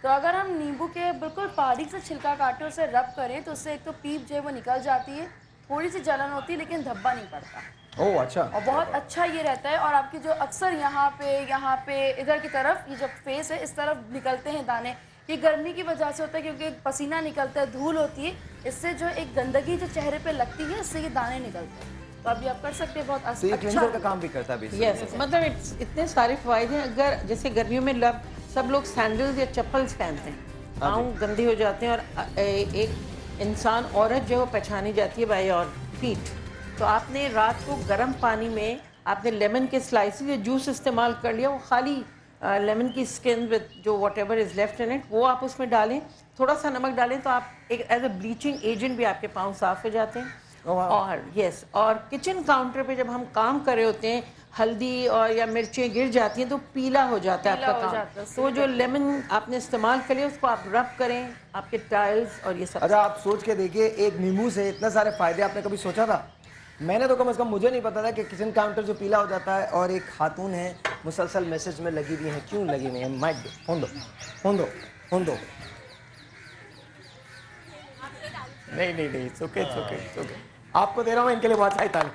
तो अगर हम नींबू के बिल्कुल बारीक से छिलका काटे उसे रब करें तो उससे एक तो पीप जो है वो निकल जाती है, थोड़ी सी जलन होती है लेकिन धब्बा नहीं पड़ता। ओह अच्छा। और बहुत अच्छा ये रहता है। और आपकी जो अक्सर यहाँ पे इधर की तरफ ये जो फेस है इस तरफ निकलते हैं दाने, ये गर्मी की वजह से होता है क्योंकि पसीना निकलता है, धूल होती है, इससे जो एक गंदगी जो चेहरे पे लगती है इससे ये दाने निकलते हैं। तो अभी आप कर सकते हैं, बहुत अच्छा का काम भी करता है। यस, मतलब इतने सारे फायदे हैं। अगर जैसे गर्मियों में सब लोग सैंडल्स या चप्पल्स पहनते हैं, पाँव गंदे हो जाते हैं और एक इंसान, औरत जो है वो पहचानी जाती है बाय और फीट। तो आपने रात को गर्म पानी में आपने लेमन के स्लाइसेस या जूस इस्तेमाल कर लिया, वो खाली लेमन की स्किन विद जो what ever is left in it वो आप उसमें डालें, थोड़ा सा नमक डालें तो आप एक एज अ ब्लीचिंग एजेंट भी आपके पाँव साफ हो जाते हैं। और यस, और किचन काउंटर पे जब हम काम कर रहे होते हैं हल्दी और या मिर्चें गिर जाती हैं तो पीला हो जाता है आपका काम, तो जो लेमन आपने इस्तेमाल कर लिया उसको आप रब करें आपके टाइल्स और ये सब। अच्छा आप सोच के देखिए, एक नींबू से इतने सारे फायदे, आपने कभी सोचा था? मैंने तो कम से कम मुझे नहीं पता था कि किचन काउंटर जो पीला हो जाता है। और एक खातून है मुसलसल मैसेज में लगी हुई है, क्यों लगी हुई है? माइक दो, फोन दो, फोन दो, फोन दो। नहीं नहीं नहीं, it's okay, it's okay, it's okay। आपको दे रहा हूँ, इनके लिए बहुत सारी ताली।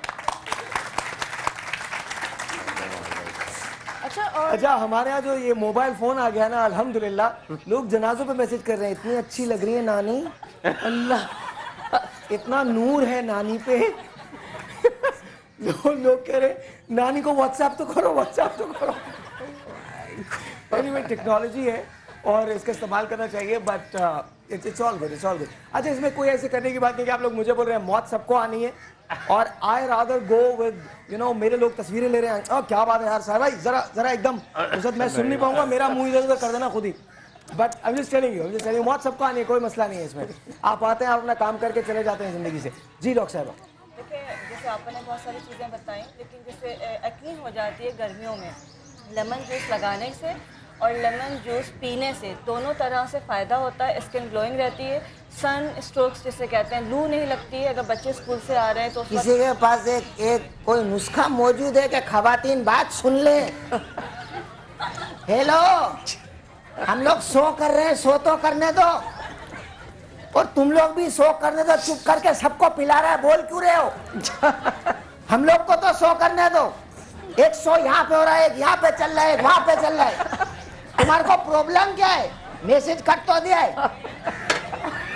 अच्छा हमारे यहाँ जो ये मोबाइल फोन आ गया ना, अल्हम्दुलिल्लाह लोग जनाजों पे मैसेज कर रहे हैं, इतनी अच्छी लग रही है नानी, अल्लाह इतना नूर है नानी पे। लोग कह रहे नानी को व्हाट्सएप तो करो, व्हाट्सएप तो करो। एनीवे टेक्नोलॉजी है और इसका इस्तेमाल करना चाहिए, but it's all good, it's all good. अच्छा इसमें कोई ऐसे करने की बात नहीं कि आप लोग मुझे बोल रहे हैं मौत सबको आनी है और I rather go with you know, मेरे लोग तस्वीरें ले रहे हैं, oh, क्या बात है यार साहब भाई, जरा जरा एकदम मैं सुन नहीं पाऊंगा, मेरा मुंह इधर उधर कर देना खुद ही। But I am just telling you, मौत सबको आनी है, कोई मसला नहीं है इसमें। आप आते हैं, आप अपना काम करके चले जाते हैं जिंदगी से। जी डॉक्टर साहब, देखिए जैसे आपने बहुत सारी चीज़ें बताई, लेकिन जैसे एक्ने हो जाती है गर्मियों में, लेमन जूस लगाने से और लेमन जूस पीने से दोनों तरह से फ़ायदा होता है। स्किन ग्लोइंग रहती है, सन स्ट्रोक्स जिसे कहते हैं, लू नहीं लगती है। अगर बच्चे स्कूल से आ रहे हैं तो किसी के पास एक कोई नुस्खा मौजूद है कि खवातीन बात सुन ले? हेलो, हम लोग शो कर रहे हैं, शो तो करने दो, और तुम लोग भी शो करने दो। चुप करके सबको पिला रहा है, बोल क्यों रहे हो? हम लोग को तो शो करने दो। एक शो यहाँ पे हो रहा है, एक यहाँ पे चल रहा है, एक वहां पे चल रहा है। तुम्हारे को प्रॉब्लम क्या है? मैसेज कट तो दिया है,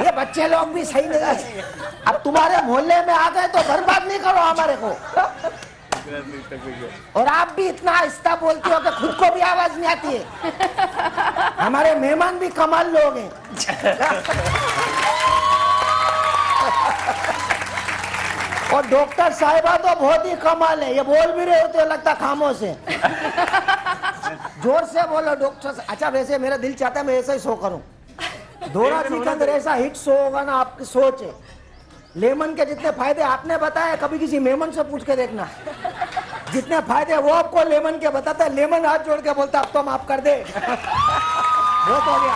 ये बच्चे लोग भी सही नहीं है। अब तुम्हारे मोहल्ले में आ गए तो बर्बाद नहीं करो हमारे को। और आप भी इतना आहिस्ता बोलती हो कि खुद को भी आवाज नहीं आती है। हमारे मेहमान भी कमाल लोग हैं। और डॉक्टर साहिबा तो बहुत ही कमाल है, ये बोल भी रहे होते हो लगता खामोश है। जोर से बोलो डॉक्टर। अच्छा वैसे मेरा दिल चाहता है मैं ऐसा ही शो करूं, दोरा जी के अंदर ऐसा हिट शो होगा ना, आपकी सोच है। लेमन के जितने फायदे आपने बताए, कभी किसी मेमन से पूछ के देखना, जितने फायदे वो आपको लेमन के बताता है। लेमन हाथ जोड़ के बोलता अब तो माफ कर दे, बहुत हो गया।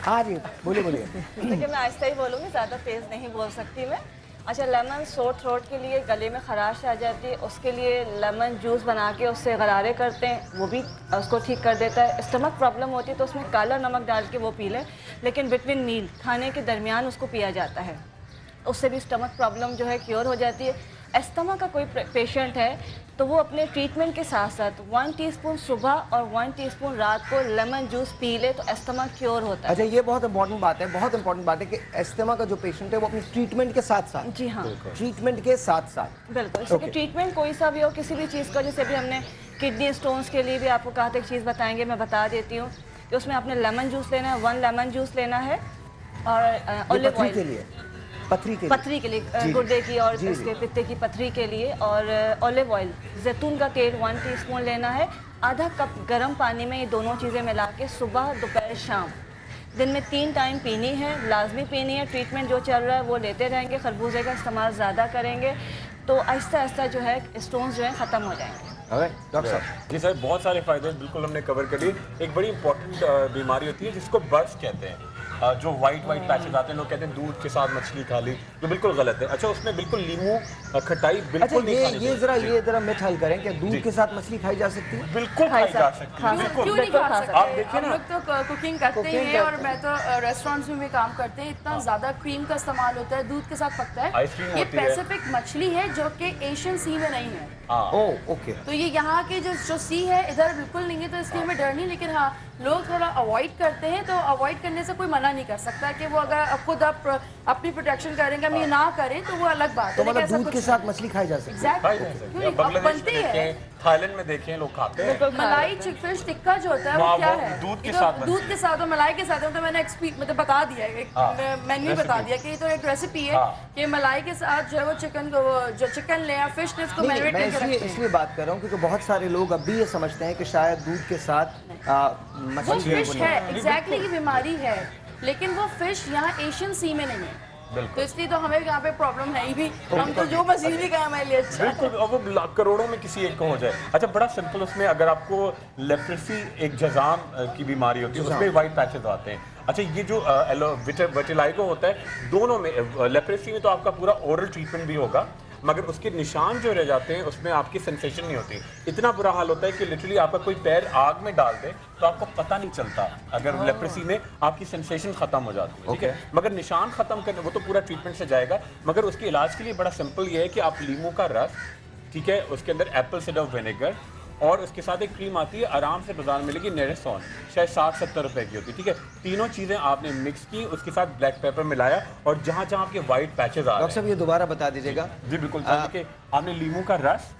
हाँ जी बोलिए बोलिए। देखिए मैं आहिस्ता ही बोलूँगी, ज़्यादा तेज़ नहीं बोल सकती मैं। अच्छा लेमन सोर थ्रोट के लिए, गले में खराश आ जाती है उसके लिए लेमन जूस बना के उससे गरारे करते हैं, वो भी उसको ठीक कर देता है। स्टमक प्रॉब्लम होती है तो उसमें काला नमक डाल के वो पी लें, लेकिन बिटवीन मील खाने के दरमियान उसको पिया जाता है, उससे भी स्टमक प्रॉब्लम जो है क्योर हो जाती है। अस्थमा का कोई पेशेंट है तो वो अपने ट्रीटमेंट के साथ साथ 1 टीस्पून सुबह और 1 टीस्पून रात को लेमन जूस पी ले तो अस्थमा क्योर होता है। अच्छा ये बहुत इंपॉर्टेंट बात है, बहुत इंपॉर्टेंट बात है कि अस्थमा का जो पेशेंट है वो अपनी ट्रीटमेंट के साथ साथ, जी हाँ ट्रीटमेंट के साथ साथ बिल्कुल, इसके ट्रीटमेंट कोई सा भी हो किसी भी चीज़ का, जैसे भी हमने किडनी स्टोन्स के लिए भी आपको कहा था एक चीज़ बताएंगे, मैं बता देती हूँ कि उसमें आपने लेमन जूस लेना है, 1 लेमन जूस लेना है और ऑलिव ऑयल के लिए, पथरी के लिए, गुर्दे की और इसके पित्ते की पथरी के लिए, और ऑलिव ऑयल जैतून का तेल 1 टीस्पून लेना है। आधा कप गर्म पानी में ये दोनों चीज़ें मिला के सुबह दोपहर शाम दिन में 3 टाइम पीनी है, लाजमी पीनी है। ट्रीटमेंट जो चल रहा है वो लेते रहेंगे, खरबूजे का इस्तेमाल ज़्यादा करेंगे तो आहिस्ता आहिस्ता जो है स्टोन्स जो है ख़त्म हो जाएंगे। डॉक्टर साहब जी सर बहुत सारे फायदे बिल्कुल हमने कवर कर लिए। एक बड़ी इंपॉर्टेंट बीमारी होती है जिसको बर्ड्स कहते हैं, जो वाइट पैचेस आते हैं, लोग कहते हैं दूध के साथ मछली खा ली, जो बिल्कुल गलत है। अच्छा उसमें बिल्कुल लीमू खटाई बिल्कुल नहीं खानी चाहिए। ये जरा मिथ हल करें कि दूध के साथ मछली खाई जा सकती है? बिल्कुल खाई जा सकती है, बिल्कुल। क्यों नहीं खा सकते? आप देखिए ना, हम लोग तो कुकिंग करते ही हैं और मैं तो रेस्टोरेंट्स में भी काम करते हैं, इतना ज्यादा क्रीम का इस्तेमाल होता है, दूध के साथ पकता है। ये पैसिफिक मछली है जो कि एशियन सी में नहीं है। ओके, तो ये यहाँ के जो सी है इधर बिल्कुल नहीं है, तो इसलिए हमें डर नहीं। लेकिन हाँ लोग थोड़ा अवॉइड करते हैं, तो अवॉइड करने से कोई मना नहीं कर सकता कि वो अगर खुद आप अपनी प्रोटेक्शन करेंगे, हम ये ना करें तो वो अलग बात है। तो मतलब दूध के साथ मछली खाई जा सकती है। खाई जा सकती है। बांग्लादेश में देखें, थाईलैंड में देखें, लोग खाते हैं। मलाई फिश टिक्का जो होता है वो क्या है? दूध के ये तो साथ दूध के साथ और मलाई के साथ, तो मैंने मतलब बता दिया है, मेन्यू बता दिया कि ये तो एक रेसिपी है कि मलाई के साथ जो है वो चिकन को, जो चिकन ले या फिश ने उसको मैरिनेट मैं करके रखते हैं। इसलिए बात कर रहा हूँ क्योंकि बहुत सारे लोग अब भी ये समझते हैं कि शायद दूध के साथ वो मछली फिश है, एग्जैक्टली की बीमारी है, लेकिन वो फिश यहाँ एशियन सी में नहीं है, तो इसलिए तो हमें यहाँ पे प्रॉब्लम है ही भी। हम तो जो मछली भी खाए हमारे लिए अच्छा है। बिल्कुल, और वो करोड़ों में किसी एक को हो जाए। अच्छा, बड़ा सिंपल, उसमें अगर आपको लेप्रेसी एक जजाम की बीमारी होती है, उसमें वाइट पैचेस आते हैं। अच्छा, ये जो विटिलाइगो होता है, दोनों में, लेप्रेसी में तो आपका पूरा ओरल ट्रीटमेंट भी होगा, मगर उसके निशान जो रह जाते हैं उसमें आपकी सेंसेशन नहीं होती। इतना बुरा हाल होता है कि लिटरली आपका कोई पैर आग में डाल दे तो आपको पता नहीं चलता। अगर लेप्रेसी में आपकी सेंसेशन खत्म हो जाती है, ठीक है, मगर निशान खत्म करने वो तो पूरा ट्रीटमेंट से जाएगा, मगर उसके इलाज के लिए बड़ा सिंपल ये है कि आप लीमू का रस, ठीक है, उसके अंदर एप्पल साइडर विनेगर और उसके साथ एक क्रीम आती है, आराम से बाजार मिलेगी, नेरेसोन, शायद 60-70 रुपए की होती है, ठीक है। तीनों चीजें आपने मिक्स की, उसके साथ ब्लैक पेपर मिलाया, और जहां जहां आपके व्हाइट पैचेस आ रहे हैं, डॉक्टर साहब ये दोबारा बता दीजिएगा। जी बिल्कुल, देखिए आपने लीमू का रस,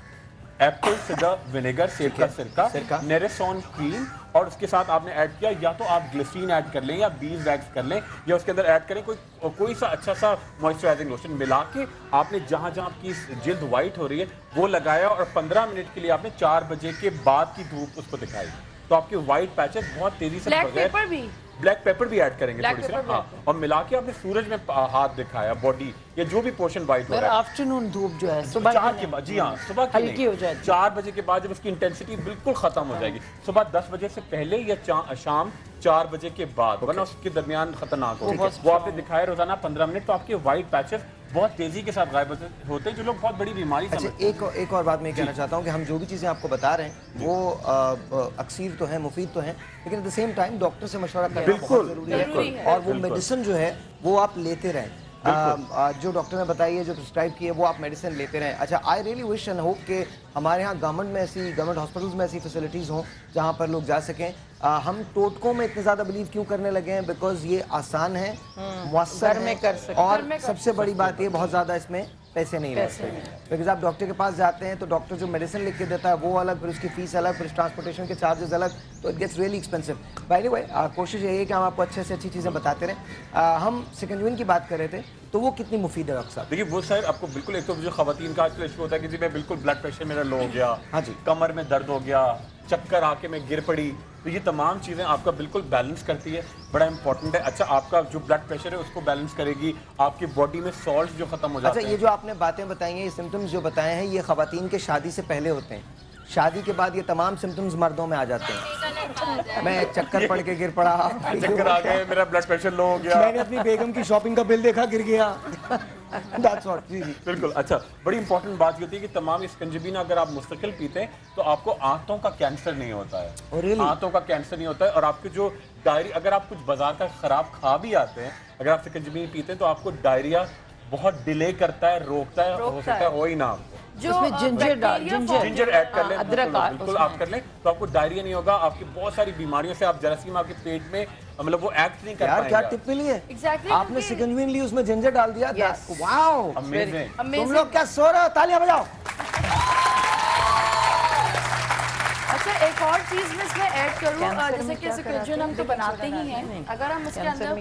एप्पल साइडर विनेगर, सेब का सिरका, नेरेसोन क्रीम, और उसके साथ आपने ऐड किया, या तो आप ग्लिसरीन ऐड कर लें या बीज वैक्स कर लें, या उसके अंदर ऐड करें कोई सा अच्छा सा मॉइस्चराइजिंग लोशन मिला के आपने जहां जहां आपकी जिल्द वाइट हो रही है वो लगाया, और 15 मिनट के लिए आपने 4 बजे के बाद की धूप उसको दिखाई, तो आपके व्हाइट पैचेस बहुत तेजी से ब्लैक पेपर भी ऐड करेंगे थोड़ी सी, हाँ, और मिला के आपने सूरज में हाथ दिखाया, बॉडी या जो भी पोर्शन वाइट हो रहा है, आफ्टरनून धूप जो है सुबह 4 के बाद, जी हाँ, सुबह की हल्की हो जाएगी, 4 बजे के बाद जब उसकी इंटेंसिटी बिल्कुल खत्म हो जाएगी, सुबह 10 बजे से पहले या शाम 4 बजे के बाद, वरना उसके दरमियान खतरनाक हो। वो आपने दिखाया रोजाना 15 मिनट, तो आपके व्हाइट पैचेस बहुत तेजी के साथ गायब होते हैं, जो लोग बहुत बड़ी बीमारी समझते हैं। एक और बात मैं कहना चाहता हूँ कि हम जो भी चीज़ें आपको बता रहे हैं वो अक्सीर तो है, मुफीद तो है, लेकिन at the same time doctor से मशवरा करना बहुत जरूरी है, और वो मेडिसिन जो है वो आप लेते रहें। जो डॉक्टर ने बताई है, जो प्रिस्क्राइब की है, वो आप मेडिसिन लेते रहें। अच्छा, I really wish and hope कि हमारे यहाँ गवर्नमेंट हॉस्पिटल्स में ऐसी फैसिलिटीज़ हों जहाँ पर लोग जा सकें। हम टोटकों में इतने ज़्यादा बिलीव क्यों करने लगे हैं? बिकॉज ये आसान है, मुअस्सर है, और सबसे बड़ी बात ये बहुत ज़्यादा इसमें पैसे नहीं लगते, बिकॉज आप डॉक्टर के पास जाते हैं तो डॉक्टर जो मेडिसिन लिख के देता है वो अलग, फिर उसकी फीस अलग, फिर ट्रांसपोर्टेशन के चार्जेस अलग, तो it gets really expensive. By the way, कोशिश यही है कि हम आपको अच्छे से अच्छी चीज़ें बताते रहें। हम सिकंजवीन की बात कर रहे थे, तो वो कितनी मुफीद है डॉक्टर साहब? देखिए वो सर आपको बिल्कुल, एक तो जो खवातीन का आजकल इशू होता है कि जी मैं बिल्कुल ब्लड प्रेशर मेरा लो हो गया, हाँ जी, कमर में दर्द हो गया, चक्कर आके मैं गिर पड़ी, तो ये तमाम चीज़ें आपका बिल्कुल बैलेंस करती है, बड़ा इंपॉर्टेंट है। अच्छा, आपका जो ब्लड प्रेशर है उसको बैलेंस करेगी, आपकी बॉडी में सॉल्ट जो खत्म हो जाते हैं। अच्छा, ये जो आपने बातें बताई हैं, ये सिम्टम्स जो बताए हैं, ये खवातीन के शादी से पहले होते हैं, शादी के बाद ये तमाम सिम्टम्स मर्दों में आ जाते हैं। मैं चक्कर पड़ के गिर पड़ा, चक्कर आ गए, मेरा ब्लड प्रेशर लो हो गया, मैंने अपनी बेगम की शॉपिंग का बिल देखा, गिर गया। That's what, जी जी बिल्कुल। अच्छा, बड़ी इंपॉर्टेंट बात ये होती है कि तमाम स्कंजबीन अगर आप मुस्तकिल पीते हैं तो आपको आंतों का कैंसर नहीं होता है, आंतों का कैंसर नहीं होता है, और आपके जो डायरी, अगर आप कुछ बाजार का खराब खा भी आते हैं, अगर आप स्कंजबीन पीते हैं तो आपको डायरिया बहुत डिले करता है, रोकता है, हो सकता है हो ही ना आपको। उसमें जिंजर ऐड कर लें, अदरक बिल्कुल आप कर लें, तो आपको डायरिया नहीं होगा, आपकी बहुत सारी बीमारियों से आप जरासीम आपके पेट में मतलब वो एक्ट नहीं कर पाएंगे। यार क्या टिप मिली है? Exactly, आपने सिकंजवीन ली, उसमें जिंजर डाल दिया। Wow, amazing. तुम लोग क्या सो रहे हो? तालियां बजाओ। अच्छा, एक और चीज मैं इसमें ऐड करूँ, जैसे कि सिकंजन हम तो बनाते ही हैं, अगर हम उसके अंदर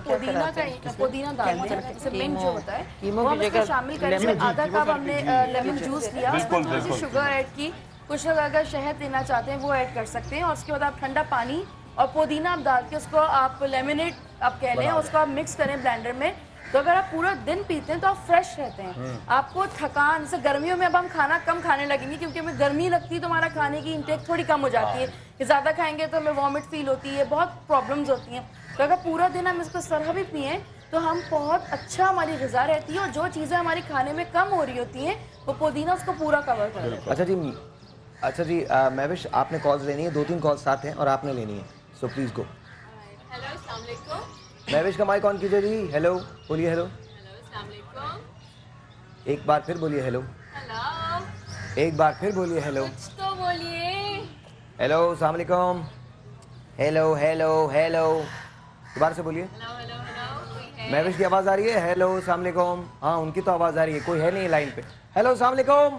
पुदीना डालते हैं, जैसे मिंट जो होता है वो हम इसमें शामिल करें, इसमें आधा कप हमने लेमन जूस लिया, उसमें थोड़ी सी शुगर ऐड की, कुछ लोग अगर शहद लेना चाहते हैं वो ऐड कर सकते हैं, और उसके बाद आप ठंडा पानी और पुदीना आप डाल के उसको आप लेमनेड आप कह लें, उसको आप मिक्स करें ब्लेंडर में, तो अगर आप पूरा दिन पीते हैं तो आप फ्रेश रहते हैं। आपको थकान, जैसे गर्मियों में अब हम खाना कम खाने लगेंगे क्योंकि हमें गर्मी लगती है, तो हमारा खाने की इंटेक थोड़ी कम हो जाती है, कि ज़्यादा खाएंगे तो हमें वॉमिट फील होती है, बहुत प्रॉब्लम्स होती हैं। तो अगर पूरा दिन हम इसको इस तरह भी पिएँ तो हम बहुत अच्छा, हमारी ग़िज़ा रहती है, और जो चीज़ें हमारी खाने में कम हो रही होती हैं वो पुदीना उसको पूरा कवर कर देता है। अच्छा जी, महविश, आपने कॉल्स लेनी है, 2-3 कॉल्स साथ हैं और आपने लेनी है, सो प्लीज गो। हेलो, अस्सलाम वालेकुम। महविश का माइक ऑन कीजिए जी। हेलो बोलिए। हेलो, अस्सलाम वालेकुम। एक बार फिर बोलिए हेलो। हेलो, एक बार फिर बोलिए हेलो। कुछ तो बोलिए। हेलो, अस्सलाम वालेकुम। हेलो हेलो हेलो, दोबारा से बोलिए। हेलो हेलो हेलो, कोई महविश की आवाज आ रही है? हेलो अस्सलाम वालेकुम। हाँ उनकी तो आवाज आ रही है, कोई है नहीं लाइन पे। हेलो अस्सलाम वालेकुम।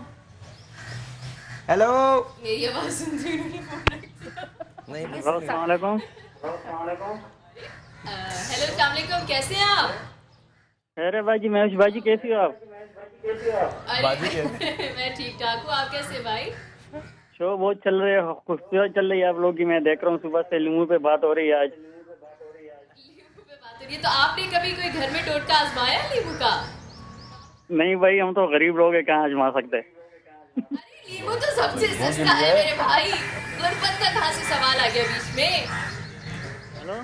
हेलो मेरी आवाज सुनती नहीं। अस्सलाम वालेकुम। हेलो अस्सलाम वालेकुम, कैसे हैं आप? अरे भाई महविश भाई कैसी हो आप? अरे मैं ठीक ठाक हूँ, आप कैसे भाई? शो बहुत चल रही है, खूबसूरत चल रही है आप लोग की। मैं देख रहा हूँ सुबह से लीमू पे बात हो रही है आज। तो आपने कभी कोई घर में टोटका आजमाया लीमू का? नहीं भाई, हम तो गरीब लोग हैं, कहाँ आजमा सकते। लीमू तो सबसे सस्ता है मेरे भाई, गुरबत का कहाँ से सवाल आ गया बीच में? हेलो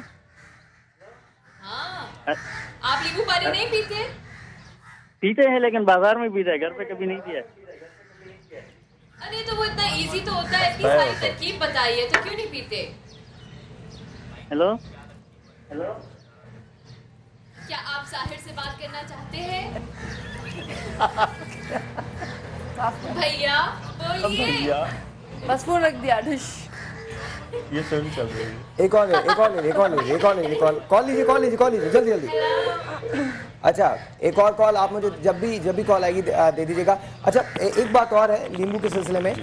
हाँ, आप लीमू पानी नहीं पीते? पीते हैं लेकिन बाजार में पीते हैं, घर पे कभी नहीं पिया। अरे तो वो इतना इजी तो होता है, इतनी सारी तरकीब बताइए तो क्यों नहीं पीते? हेलो हेलो, क्या आप साहिर से बात करना चाहते हैं? भैया बोलिए। बस वो रख दिया डिश। ये फिल्म चल रही है। एक और कॉल लीजिए जल्दी जल्दी। अच्छा एक और कॉल आप मुझे जब भी कॉल आएगी दे दीजिएगा। अच्छा एक बात और है नींबू के सिलसिले में,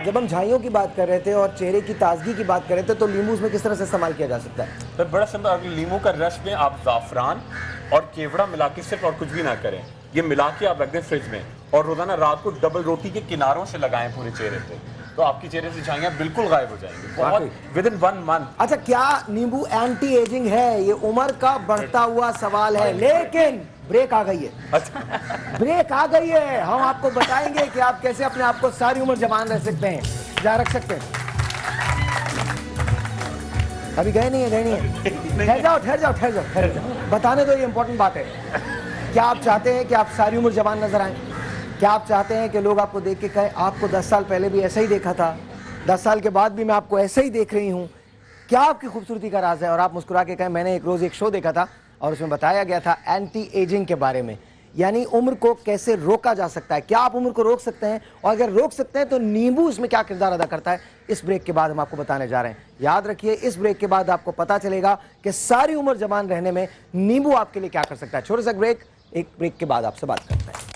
जब हम झाइयों की बात कर रहे थे और चेहरे की ताजगी की बात कर रहे थे, तो नींबू उसमें किस तरह से इस्तेमाल किया जा सकता है? तो बड़ा सिंपल, अगर नींबू का रस में आप जाफरान और केवड़ा मिला के सिर्फ और कुछ भी ना करें, ये मिला के आप रख दें फ्रिज में और रोजाना रात को डबल रोटी के किनारों से लगाएं पूरे चेहरे पे, तो आपकी चेहरे से झाइयां बिल्कुल गायब हो जाएंगी बहुत विद इन 1 मंथ। अच्छा क्या नींबू एंटी एजिंग है? ये उम्र का बढ़ता हुआ सवाल है, लेकिन ब्रेक आ गई है। अच्छा ब्रेक आ गई है, हम आपको बताएंगे कि आप कैसे अपने आप को सारी उम्र जवान रह सकते हैं, जा रख सकते हैं। अभी गए नहीं है। ठहर जाओ, बताने दो, ये इंपॉर्टेंट बात है। क्या आप चाहते हैं कि आप सारी उम्र जवान नजर आए? क्या आप चाहते हैं कि लोग आपको देख के कहें आपको 10 साल पहले भी ऐसा ही देखा था, 10 साल के बाद भी मैं आपको ऐसे ही देख रही हूँ? क्या आपकी खूबसूरती का राज है? और आप मुस्कुरा के कहें मैंने एक रोज एक शो देखा था और उसमें बताया गया था एंटी एजिंग के बारे में, यानी उम्र को कैसे रोका जा सकता है। क्या आप उम्र को रोक सकते हैं? और अगर रोक सकते हैं तो नींबू इसमें क्या किरदार अदा करता है? इस ब्रेक के बाद हम आपको बताने जा रहे हैं। याद रखिए, इस ब्रेक के बाद आपको पता चलेगा कि सारी उम्र जवान रहने में नींबू आपके लिए क्या कर सकता है। छोटा सा ब्रेक, एक ब्रेक के बाद आपसे बात करते हैं।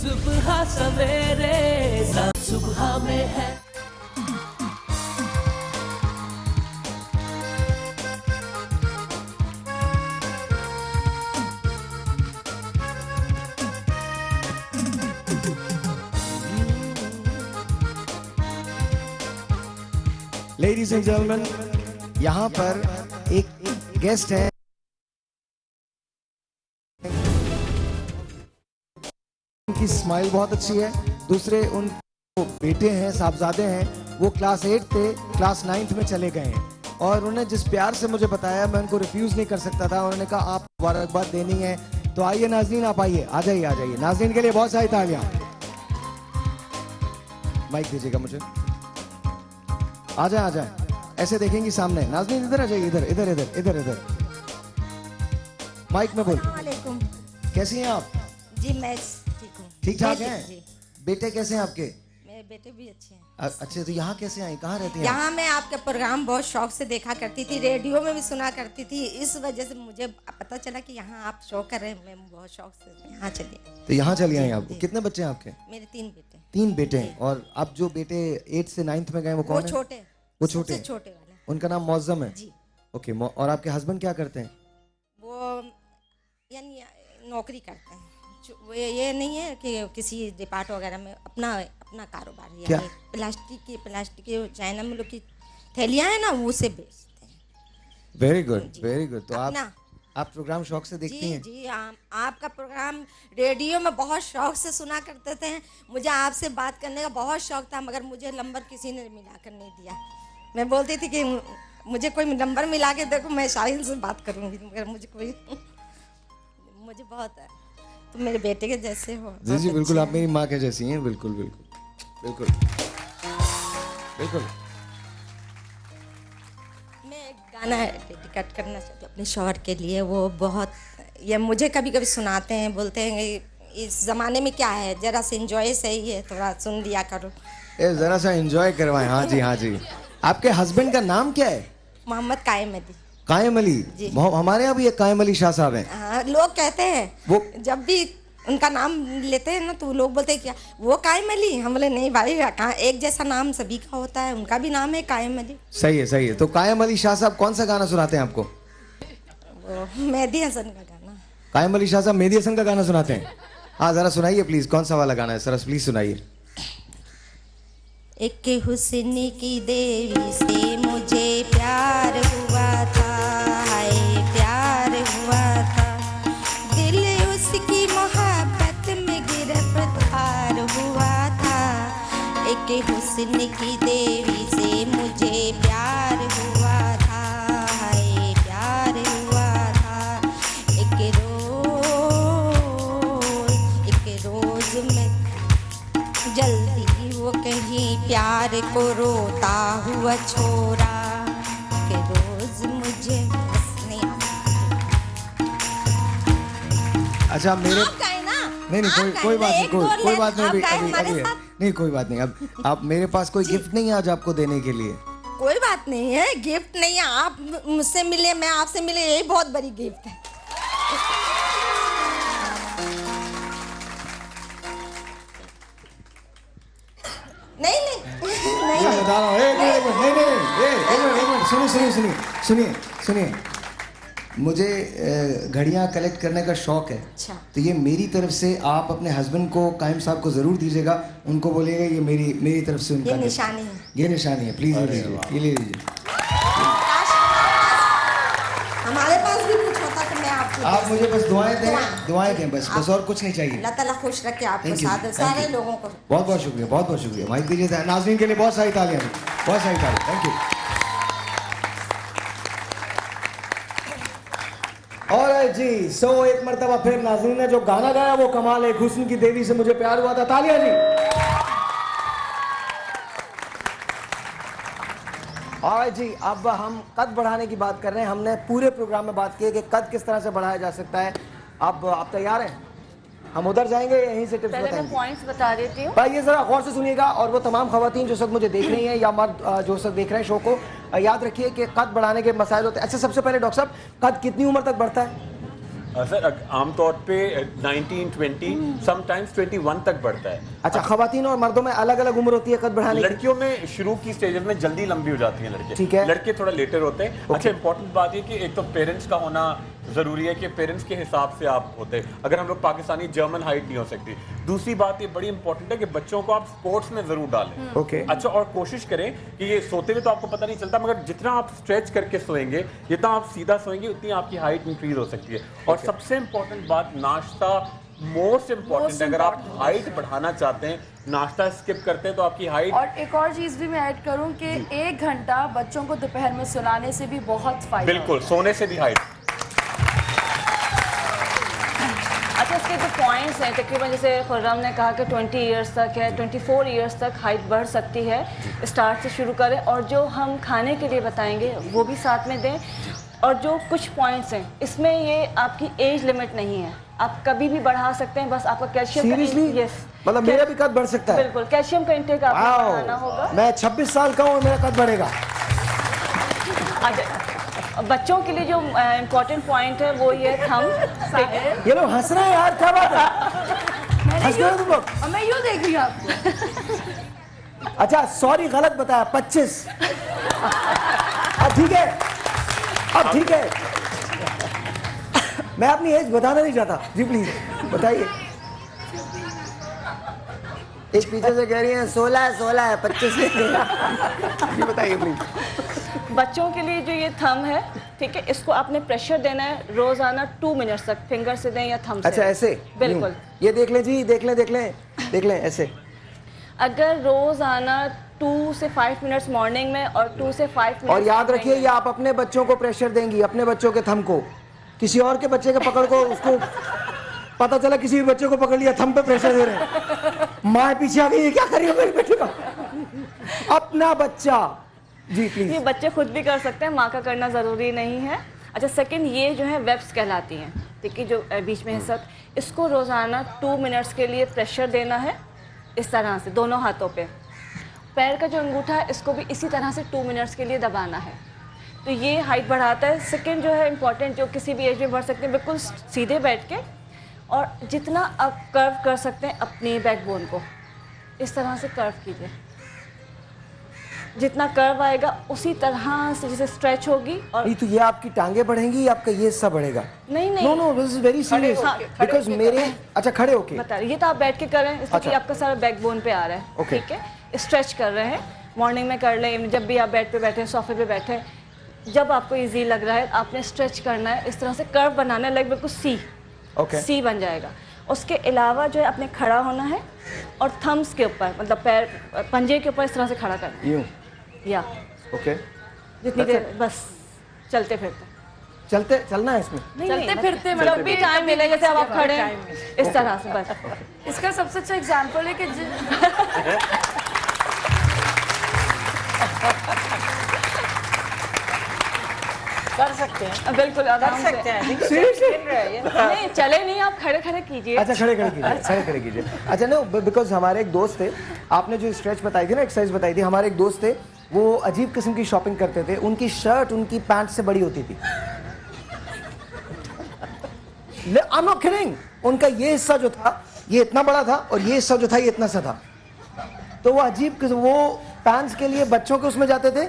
सुबह सवेरे सुबह में है। लेडीज एंड जेंटलमैन, यहाँ पर एक गेस्ट है, उनकी स्माइल बहुत अच्छी है। दूसरे उन बेटे हैं, साहबजादे हैं, वो क्लास 8 थे, क्लास 9th में चले गए हैं और उन्हें जिस प्यार से मुझे बताया मैं उनको रिफ्यूज नहीं कर सकता था। उन्होंने कहा आप मुबारकबाद देनी है, तो आइए नाज़रीन, आप आइए, आ जाइए। नाज़रीन के लिए बहुत सारी तालियां। माइक दीजिएगा मुझे, आ जाए, ऐसे देखेंगी सामने। नाज़रीन इधर आ जाइए, इधर। माइक में बोल। कैसी हैं आप? जी मैं ठीक हूँ। ठीक ठाक हैं? बेटे कैसे हैं आपके? मेरे बेटे भी अच्छे हैं। अच्छे, तो यहाँ कैसे आई, कहाँ रहती हैं? यहाँ मैं आपके प्रोग्राम बहुत शौक से देखा करती थी, रेडियो में भी सुना करती थी, इस वजह से मुझे पता चला कि यहाँ आप शो कर रहे हैं, मैं बहुत शौक से यहाँ चली। तो यहाँ चली आई आप? कितने बच्चे हैं आपके? मेरे 3 बेटे। 3 बेटे हैं। और अब जो बेटे 8 से 9th में गए वो कौन है? वो छोटे वाले। उनका नाम मौज़म है? जी। ओके, और आपके हस्बैंड क्या करते हैं? वो यानी नौकरी करते हैं, वो ये नहीं है कि किसी डिपार्ट वगैरह में, अपना कारोबार है। क्या? प्लास्टिक के चाइना में लोग की थैलियाँ हैं ना, वो से बेचते हैं। Very good. तो आप प्रोग्राम शौक से देखती हैं? जी, आपका प्रोग्राम रेडियो में बहुत शौक से सुना करते थे। मुझे आपसे बात करने का बहुत शौक था, मगर मुझे नंबर किसी ने मिलाकर नहीं दिया। मैं बोलती थी कि मुझे कोई नंबर मिला के देखो, मैं शाहिल से बात करूंगी, मगर मुझे बहुत तो मेरे बेटे के जैसे हो। जी बिल्कुल, आप मेरी माँ के जैसी हैं। बिल्कुल। मैं एक गाना डेडिकेट करना चाहती हूँ अपने शौहर के लिए। वो बहुत, ये मुझे कभी कभी सुनाते हैं, बोलते हैं इस ज़माने में क्या है, ज़रा सा एंजॉय सही है, थोड़ा सुन लिया करो। ज़रा सा एंजॉय करवाएं। हाँ जी। आपके हस्बैंड का नाम क्या है? मोहम्मद कायम अली। कायम अली, हमारे यहाँ भी एक कायम अली शाह साहब हैं। हाँ, लोग कहते हैं वो जब भी उनका नाम लेते हैं ना तो लोग बोलते हैं क्या वो कायम अली। हम बोले नहीं भाई, एक जैसा नाम सभी का होता है, उनका भी नाम है कायम अली। सही है, सही है। तो कायम अली शाह साहब कौन सा गाना सुनाते हैं आपको? वो मेहदी हसन का गाना। कायम अली शाह साहब मेहदी हसन का गाना सुनाते हैं? हाँ, जरा सुनाइए प्लीज, कौन सा वाला गाना है सर, प्लीज सुनाइए। एक हुस्न की देवी से मुझे प्यार हुआ था, हाय प्यार हुआ था, दिल उसकी मोहब्बत में गिरफ्तार हुआ था। एक हुस्न की देवी से मुझे प्यार हुआ था, हाय प्यार हुआ था। एक रोज में जल्दी वो कहीं प्यार को रोता हुआ छोरा के रोज मुझे हंसने। अच्छा मेरे आप गाए ना? नहीं कोई बात नहीं, कोई बात नहीं, अभी नहीं कोई बात नहीं। अब आप मेरे पास कोई गिफ्ट नहीं है आज आपको देने के लिए? कोई बात नहीं है, गिफ्ट नहीं है, आप मुझसे मिले मैं आपसे मिले, यही बहुत बड़ी गिफ्ट है। नहीं बता रहा हूँ, एक मिनट सुनिए। मुझे घड़ियाँ कलेक्ट करने का शौक है। अच्छा। तो ये मेरी तरफ से आप अपने हस्बैंड को, कायम साहब को जरूर दीजिएगा, उनको बोलिएगा ये मेरी तरफ से उनका ये निशानी है। ये निशानी है, प्लीज ये ले लीजिए। हमारे पास भी कुछ होता तो मैं आपको आप मुझे बस दुआएं दें बस और कुछ नहीं चाहिए। अल्लाह ताला खुश रखे आपको, सारे लोगों को। बहुत बहुत शुक्रिया। माइक दीजिए नाज़रीन के लिए, बहुत सारी तालियां, थैंक यू। और जी एक मरतबा फिर नाज़रीन ने जो गाना गाया वो कमाल है। हुस्न की देवी से मुझे प्यार हुआ था, तालियां जी। और जी अब हम कद बढ़ाने की बात कर रहे हैं। हमने पूरे प्रोग्राम में बात की है कि कद किस तरह से बढ़ाया जा सकता है। अब आप तैयार हैं? हम उधर जाएंगे, यहीं से टिप्स पहले मैं पॉइंट्स बता देती हूँ। भाई ये जरा गौर से सुनिएगा, और वो तमाम खवातीन जो सब मुझे देख रही हैं या मर्द जो सब देख रहे हैं शो को, याद रखिए कि कद बढ़ाने के मसाइल होते हैं। अच्छा, सबसे पहले डॉक्टर साहब, कद कितनी उम्र तक बढ़ता है? सर आमतौर पे 19, 20, समटाइम्स 21 तक बढ़ता है। अच्छा, खवातीन और मर्दों में अलग अलग उम्र होती है कद बढ़ाने की? लड़कियों में शुरू की स्टेजेस में जल्दी लंबी हो जाती हैं लड़के, ठीक है। लड़के थोड़ा लेटर होते हैं। अच्छा, इंपॉर्टेंट बात ये कि एक तो पेरेंट्स का होना जरूरी है कि पेरेंट्स के हिसाब से आप होते हैं। अगर हम लोग पाकिस्तानी जर्मन हाइट नहीं हो सकती। दूसरी बात ये बड़ी इंपॉर्टेंट है कि बच्चों को आप स्पोर्ट्स में जरूर डालें। ओके। अच्छा, और कोशिश करें कि ये सोते हुए तो आपको पता नहीं चलता, मगर जितना आप स्ट्रेच करके सोएंगे, जितना आप सीधा सोएंगे, उतनी आपकी हाइट इंक्रीज हो सकती है। और सबसे इंपॉर्टेंट बात, नाश्ता मोस्ट इम्पॉर्टेंट है। अगर आप हाइट बढ़ाना चाहते हैं, नाश्ता स्किप करते हैं तो आपकी हाइट। और एक और चीज भी मैं ऐड करूं कि 1 घंटा बच्चों को दोपहर में सुलाने से भी बहुत फायदा। बिल्कुल, सोने से भी हाइट। अच्छा, इसके जो पॉइंट्स हैं तकरीबन, जैसे खुर्रम ने कहा कि 20 इयर्स तक है, 24 इयर्स तक हाइट बढ़ सकती है। स्टार्ट से शुरू करें, और जो हम खाने के लिए बताएंगे वो भी साथ में दें। और जो कुछ पॉइंट्स हैं इसमें ये आपकी एज लिमिट नहीं है, आप कभी भी बढ़ा सकते हैं। बस आपका कैल्शियम का, यस, मतलब मेरा भी कद बढ़ सकता है? बिल्कुल, कैल्शियम का इंटेक आपको बढ़ाना होगा। मैं 26 साल का हूँ, मेरा कद बढ़ेगा। अच्छा, बच्चों के लिए जो इम्पोर्टेंट पॉइंट है वो ये थंब। ये लोग हंस रहे हैं यार, क्या बात है? हंस रहे हो तुम लोग? मैं यूँ देख रही हूँ आपको। अच्छा सॉरी, गलत बताया, 25। ठीक है, अब ठीक है। मैं अपनी एज बताना नहीं चाहता जी, प्लीज बताइए। एक पीछे से कह रही है 16 है, 25 जी बताइए प्लीज। बच्चों के लिए जो ये थंब है, ठीक है, इसको आपने प्रेशर देना है रोजाना 2 मिनट्स तक, फिंगर से दें या थंब से। अच्छा, ऐसे? बिल्कुल। ये देख लें जी, देख लें ऐसे। अगर रोजाना 2 से 5 मिनट्स मॉर्निंग में और 2 से 5 मिनट्स। और याद रखिए, ये आप अपने बच्चों को प्रेशर देंगी, अपने बच्चों के थंब को। किसी और के बच्चे के पकड़ को, उसको पता चला किसी भी बच्चे को पकड़ लिया, थंब पे प्रेशर दे रहे हैं, माँ पीछे आ गई, ये क्या कर रही है मेरे बेटे का? अपना बच्चा जी प्लीज। ये बच्चे खुद भी कर सकते हैं, माँ का करना जरूरी नहीं है। अच्छा, सेकंड, ये जो है वेब्स कहलाती हैं, ठीक है, जो बीच में हिस्सा, इसको रोजाना 2 मिनट्स के लिए प्रेशर देना है, इस तरह से दोनों हाथों पे। पैर का जो अंगूठा है इसको भी इसी तरह से 2 मिनट्स के लिए दबाना है। तो ये हाइट बढ़ाता है। सेकंड जो है इम्पॉर्टेंट, जो किसी भी एज में बढ़ सकते हैं, बिल्कुल सीधे बैठ के, और जितना आप कर्व कर सकते हैं अपने बैकबोन को, इस तरह से कर्व कीजिए। जितना कर्व आएगा उसी तरह से जैसे स्ट्रेच होगी। और नहीं तो ये आपकी टांगे बढ़ेंगी, आपका ये हिस्सा बढ़ेगा? नहीं नहीं, no no, this is very serious because मेरे, अच्छा खड़े होके बता रहे, ये तो आप बैठ के कर रहे हैं, इसलिए अच्छा। कि आपका सारा बैकबोन पे आ रहा है। Okay. ठीक है, स्ट्रेच कर रहे हैं, मॉर्निंग में कर लें, जब भी आप बेड पे बैठे, सोफे पे बैठे, जब आपको इजी लग रहा है आपने स्ट्रेच करना है, इस तरह से कर्व बनाना है, बिल्कुल सी सी बन जाएगा। उसके अलावा जो है आपने खड़ा होना है और थम्स के ऊपर, मतलब पैर पंजे के ऊपर इस तरह से खड़ा करना है, यूं, या ओके, जितनी देर बस चलते फिरते चलना है इसमें, चलते फिरते जब भी टाइम मिले, जैसे अब आप खड़े हैं इस तरह से, बस। इसका सबसे अच्छा एग्जाम्पल है कि कर सकते हैं, बिल्कुल आराम कर से सकते हैं। नहीं चले नहीं, आप खड़े खड़े कीजिए। अच्छा खड़े कीजिए। अच्छा नो, बिकॉज हमारे एक दोस्त थे, आपने जो स्ट्रेच बताई थी ना, एक्सरसाइज बताई थी, हमारे एक दोस्त थे, वो अजीब किस्म की शॉपिंग करते थे, उनकी शर्ट उनकी पैंट से बड़ी होती थी। आई एम नॉट किडिंग, उनका ये हिस्सा जो था ये इतना बड़ा था और ये हिस्सा जो था ये इतना सा था, तो वो अजीब किस्म, वो पैंट्स के लिए बच्चों के उसमें जाते थे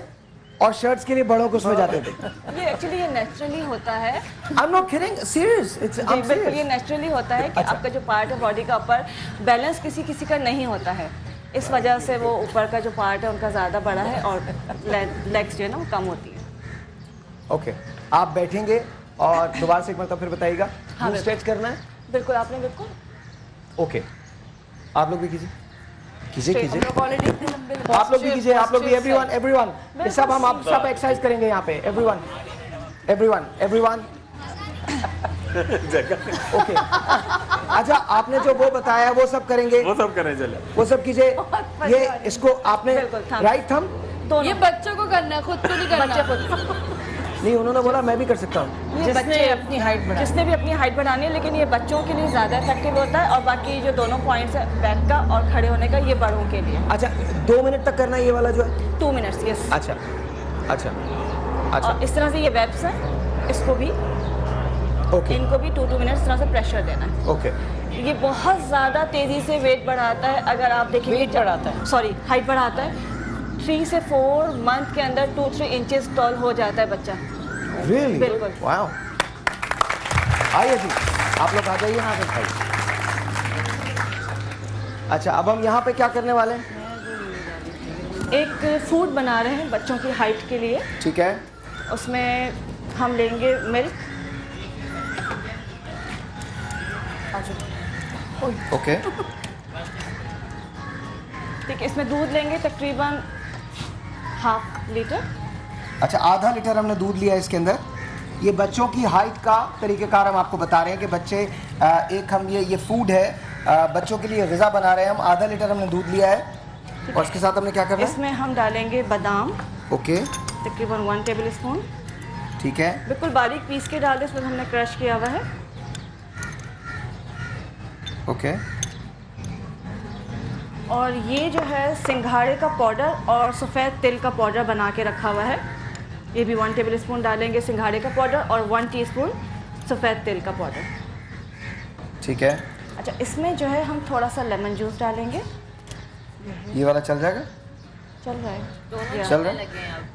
और शर्ट्स के लिए बड़ों के उसमें जाते थे। ये एक्चुअली ये नेचुरली होता है। I am not kidding, serious, it's बिल्कुल ये नेचुरली होता है कि अच्छा। आपका जो पार्ट है बॉडी का ऊपर, बैलेंस किसी किसी का नहीं होता है, इस वजह से वो ऊपर का जो पार्ट है उनका ज़्यादा बड़ा है और लेग्स जो है ना वो कम होती है। ओके, आप बैठेंगे और दोबारा से एक मरतबा फिर बताइएगा। हाँ, स्ट्रेच करना है, बिल्कुल आपने बिल्कुल। ओके, आप लोग भी कीजिए। आप लोग भी कीजिए, आप लोग भी, एवरीवन, ये सब हम आप सब एक्सरसाइज करेंगे यहाँ पे, एवरीवन। ओके, अच्छा आपने जो वो बताया वो सब करेंगे, वो सब करें, चले वो सब कीजिए। ये इसको आपने राइट थंब, ये बच्चों को करना है, खुद को नहीं करना। नहीं उन्होंने बोला मैं भी कर सकता हूँ। जिसने अपनी हाइट बढ़ानी, जिसने भी अपनी हाइट बढ़ानी है, लेकिन ये बच्चों के लिए ज़्यादा इफेक्टिव होता है, और बाकी जो दोनों पॉइंट्स है, बैक का और खड़े होने का, ये बड़ों के लिए। अच्छा 2 मिनट तक करना है ये वाला जो है? 2 मिनट्स, यस। अच्छा। और इस तरह से ये वेब्स हैं, इसको भी इनको भी 2 मिनट्स इस तरह से प्रेशर देना है। ओके, ये बहुत ज़्यादा तेज़ी से वेट बढ़ाता है। अगर आप देखेंगे, वेट बढ़ाता है, सॉरी हाइट बढ़ाता है। 3 से 4 मंथ के अंदर 2-3 इंचेस टॉल हो जाता है बच्चा। Really? बिल्कुल। वाओ, आइए जी, आप लोग आ जाइए यहाँ पे भाई। अच्छा अब हम यहाँ पे क्या करने वाले हैं? एक फूड बना रहे हैं बच्चों की हाइट के लिए। ठीक है, उसमें हम लेंगे मिल्क। ओके, ठीक है, इसमें दूध लेंगे तकरीबन 1/2 लीटर। अच्छा आधा लीटर हमने दूध लिया है इसके अंदर। ये बच्चों की हाइट का तरीक़ेकार हम आपको बता रहे हैं कि बच्चे एक हम ये फूड है, बच्चों के लिए ग़िज़ा बना रहे हैं हम। आधा लीटर हमने दूध लिया है और इसके साथ हमने क्या करना है? इसमें हम डालेंगे बादाम, ओके, तकरीबन 1 टेबल स्पून। ठीक है, बिल्कुल बारीक पीस के डाल दें, इसमें हमने क्रश किया हुआ है। ओके, और ये जो है सिंघाड़े का पाउडर और सफ़ेद तिल का पाउडर बना के रखा हुआ है, ये भी 1 टेबल स्पून डालेंगे सिंघाड़े का पाउडर और 1 टीस्पून सफ़ेद तिल का पाउडर। ठीक है। अच्छा इसमें जो है हम थोड़ा सा लेमन जूस डालेंगे। ये वाला चल जाएगा? चल रहा है, चल रहा है।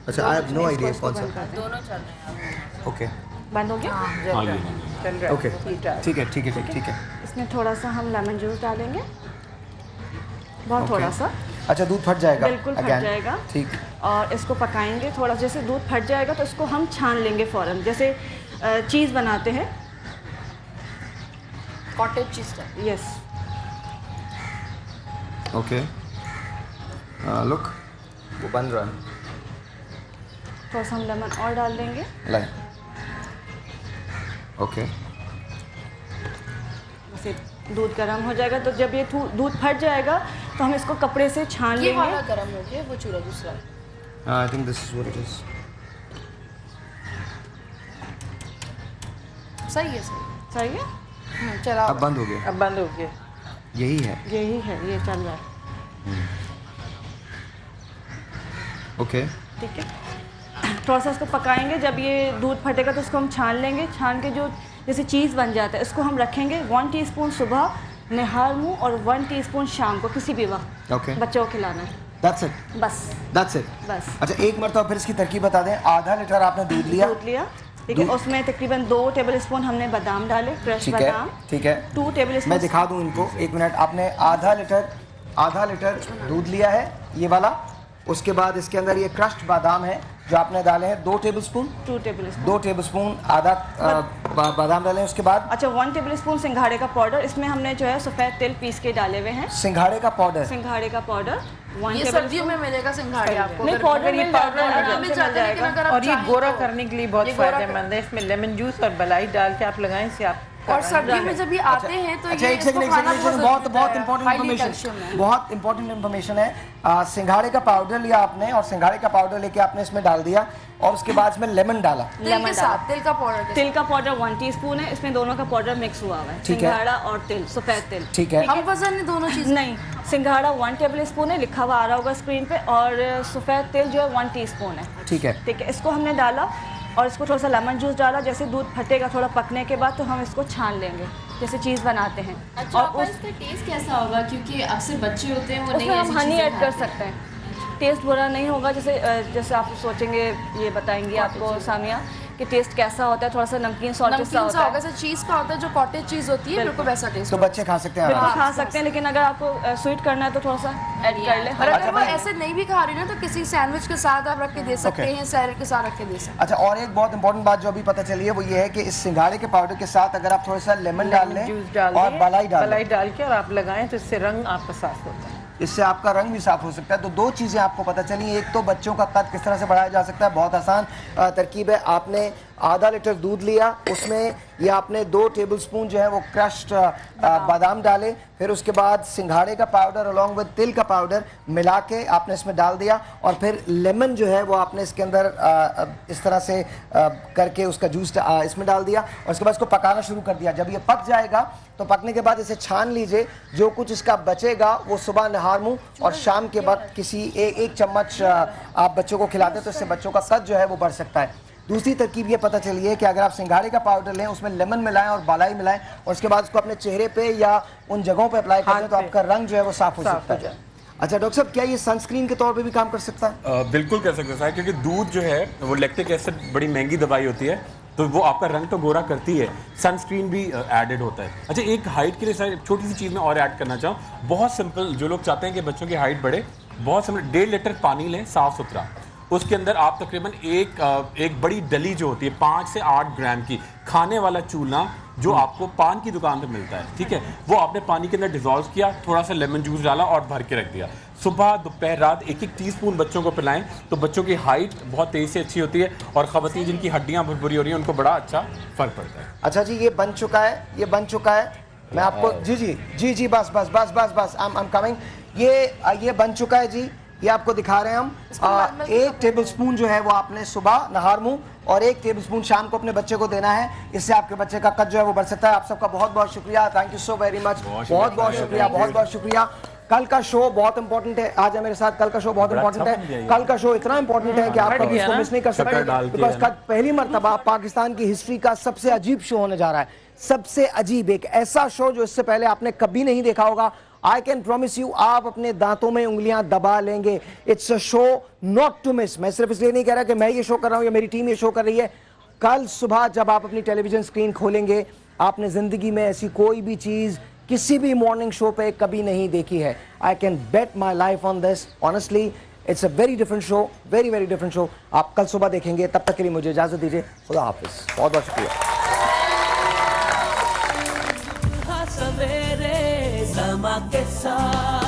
अच्छा आई हैव नो आइडिया कौन सा। दोनों चल रहे हैं। ओके, बंद हो गया? ओके, ठीक है। इसमें थोड़ा सा हम लेमन जूस डालेंगे, बहुत थोड़ा सा। अच्छा दूध फट जाएगा? बिल्कुल फट जाएगा। ठीक। और इसको पकाएंगे थोड़ा, जैसे दूध फट जाएगा तो इसको हम छान लेंगे फ़ौरन, जैसे चीज़ बनाते हैं, कॉटेज चीज़। यस। ओके, लुक वो बन रहा है। थोड़ा सा हम लेमन और डाल देंगे। लाइक ओके, जैसे दूध गर्म हो जाएगा तो जब ये दूध फट जाएगा तो हम इसको कपड़े से छान लेंगे। ये वाला गर्म हो गया, वो चूल्हा दूसरा। I think this is what it is. सही है, सही है। चला अब बंद हो गया। अब बंद हो गया। यही है, ये चल रहा है। ओके। ठीक है। थोड़ा सा इसको पकाएंगे। जब ये दूध फटेगा तो उसको हम छान लेंगे। छान के जो जैसे चीज़ बन जाता है इसको हम रखेंगे। 1 टीस्पून सुबह निहार मुँह और 1 टीस्पून शाम को किसी भी वक्त बच्चों को खिलाना है। That's it. बस। अच्छा, एक मरतबा फिर इसकी तरकीब बता दें। आधा लीटर आपने दूध लिया, ठीक है। उसमें तकरीबन 2 टेबल स्पून हमने बादाम डाले, फ्रेश बादाम। ठीक है। 2 टेबल स्पून। मैं दिखा दूं इनको, 1 मिनट। आपने आधा लीटर दूध लिया है, ये वाला। उसके बाद इसके अंदर ये क्रश्ड बादाम है जो आपने डाले हैं 2 टेबलस्पून। 2 टेबलस्पून आधा बादाम डाले हैं। उसके बाद 1 टेबलस्पून सिंघाड़े का पाउडर, इसमें हमने जो है सफ़ेद तिल पीस के डाले हुए हैं। सिंघाड़े का पाउडर 1 सर्दियों में मिलेगा सिंघाड़े आपको। नहीं, पाउडर मिल जाएगा। और ये गोरा करने के लिए बहुत फायदेमंद है। इसमें लेमन जूस और मलाई डाल के आप लगाएं, इससे आप और सर्दियों में जब ये आते हैं तो अच्छा, एक सेकंड, बहुत इंपॉर्टेंट इन्फॉर्मेशन है। सिंघाड़े का पाउडर लिया आपने और सिंघाड़े का पाउडर लेके आपने इसमें डाल दिया और उसके बाद इसमें लेमन डाला। तिल का पाउडर 1 टीस्पून है। इसमें दोनों का पाउडर मिक्स हुआ हुआ है, ठीक है। सिंघाड़ा और तिल, सफ़ेद तिल। ठीक है। हम वजन ने दोनों चीज़ नहीं, सिंघाड़ा 1 टेबल स्पून है, लिखा हुआ आ रहा होगा स्क्रीन पे, और सफ़ेद तिल जो है 1 टीस्पून है। ठीक है। इसको हमने डाला और इसको थोड़ा सा लेमन जूस डाला। जैसे दूध फटेगा थोड़ा पकने के बाद तो हम इसको छान लेंगे, जैसे चीज़ बनाते हैं। अच्छा, और इसका टेस्ट कैसा होगा? क्योंकि अक्सर बच्चे होते हैं वो नहीं, उसमें हम हनी ऐड कर सकते हैं, टेस्ट बुरा नहीं होगा। जैसे आप सोचेंगे, ये बताएंगे आपको सामिया कि टेस्ट कैसा होता है। थोड़ा सा नमकीन सॉल्ट सा होता है, जैसे चीज़ का होता है, जो कॉटेज चीज़ होती है, बिल्कुल वैसा टेस्ट। तो बच्चे खा सकते हैं, खा सकते हैं, लेकिन अगर आपको स्वीट करना है तो थोड़ा सा ऐड कर ले। और अगर वो ऐसे नहीं भी खा रही ना तो किसी सैंडविच के साथ आप रख के दे सकते हैं, सैलेड के साथ रख के दे सकते हैं। अच्छा, और एक बहुत इंपॉर्टेंट बात जो अभी पता चली है वो ये है कि इस सिंघाड़े के पाउडर के साथ अगर आप थोड़ा सा लेमन डाल लें और मलाई डाल के और आप लगाएं तो इससे रंग आपका साफ होता है, इससे आपका रंग भी साफ हो सकता है। तो 2 चीज़ें आपको पता चली। एक तो बच्चों का कद किस तरह से बढ़ाया जा सकता है, बहुत आसान तरकीब है। आपने आधा लीटर दूध लिया, उसमें ये आपने 2 टेबलस्पून जो है वो क्रश्ड बादाम डाले, फिर उसके बाद सिंघाड़े का पाउडर अलॉन्ग विद तिल का पाउडर मिला के आपने इसमें डाल दिया और फिर लेमन जो है वो आपने इसके अंदर इस तरह से करके उसका जूस इसमें डाल दिया और उसके बाद इसको पकाना शुरू कर दिया। जब ये पक जाएगा तो पकने के बाद इसे छान लीजिए। जो कुछ इसका बचेगा वो सुबह नहार मुँह और शाम के वक्त किसी एक चम्मच आप बच्चों को खिलाते तो इससे बच्चों का कद जो है वो बढ़ सकता है। दूसरी तरकीब ये पता चली है कि अगर आप सिंघाड़े का पाउडर लें, उसमें लेमन मिलाएं और बालाई मिलाएं और उसके बाद उसको अपने चेहरे पे या उन जगहों पे अप्लाई कर दें तो आपका रंग जो है वो साफ हो सकता है। अच्छा डॉक्टर साहब, क्या ये सनस्क्रीन के तौर पे भी काम कर सकता है? बिल्कुल कर सकता है, क्योंकि दूध जो है वो लैक्टिक एसिड बड़ी महंगी दवाई होती है, तो वो आपका रंग तो गोरा करती है, सनस्क्रीन भी एडेड होता है। अच्छा, एक हाइट के लिए सर छोटी सी चीज़ मैं और ऐड करना चाहूँ, बहुत सिंपल। जो लोग चाहते हैं कि बच्चों की हाइट बढ़े, बहुत सिंपल, 1.5 लीटर पानी लें साफ़ सुथरा, उसके अंदर आप तकरीबन एक बड़ी डली जो होती है 5 से 8 ग्राम की, खाने वाला चूना जो आपको पान की दुकान पे मिलता है, ठीक है, वो आपने पानी के अंदर डिजोल्व किया, थोड़ा सा लेमन जूस डाला और भर के रख दिया। सुबह दोपहर रात 1-1 टीस्पून बच्चों को पिलाएं तो बच्चों की हाइट बहुत तेज़ी से अच्छी होती है और ख़वातीन जिनकी हड्डियाँ बुरी हो रही हैं उनको बड़ा अच्छा फ़र्क पड़ता है। अच्छा जी, ये बन चुका है, मैं आपको जी बस आई एम कमिंग। ये बन चुका है जी, ये आपको दिखा रहे हैं हम। 1 टेबलस्पून जो है वो आपने सुबह नहार मुँह और 1 टेबलस्पून शाम को अपने बच्चे को देना है। इससे आपके बच्चे का कद जो है वो बढ़ सकता है। आप सबका बहुत बहुत शुक्रिया, thank you so very much, बहुत शुक्रिया। कल का शो बहुत इंपॉर्टेंट है, आज है मेरे साथ, कल का शो बहुत इंपॉर्टेंट है। कल का शो इतना इंपॉर्टेंट है कि आप कभी इसको मिस नहीं कर सकते, बिकॉज कल पहली मर्तबा पाकिस्तान की हिस्ट्री का सबसे अजीब शो होने जा रहा है। सबसे अजीब, एक ऐसा शो जो इससे पहले आपने कभी नहीं देखा होगा। आई कैन प्रॉमिस यू, आप अपने दांतों में उंगलियां दबा लेंगे। It's a show not to miss. मैं सिर्फ इसलिए नहीं कह रहा कि मैं ये शो कर रहा हूं या मेरी टीम ये शो कर रही है। कल सुबह जब आप अपनी टेलीविजन स्क्रीन खोलेंगे, आपने जिंदगी में ऐसी कोई भी चीज किसी भी मॉर्निंग शो पे कभी नहीं देखी है। I can bet my life on this, honestly it's a very different show, very very different show. आप कल सुबह देखेंगे, तब तक के लिए मुझे इजाजत दीजिए, खुदा हाफिज, बहुत बहुत शुक्रिया। सवेरे समा के साथ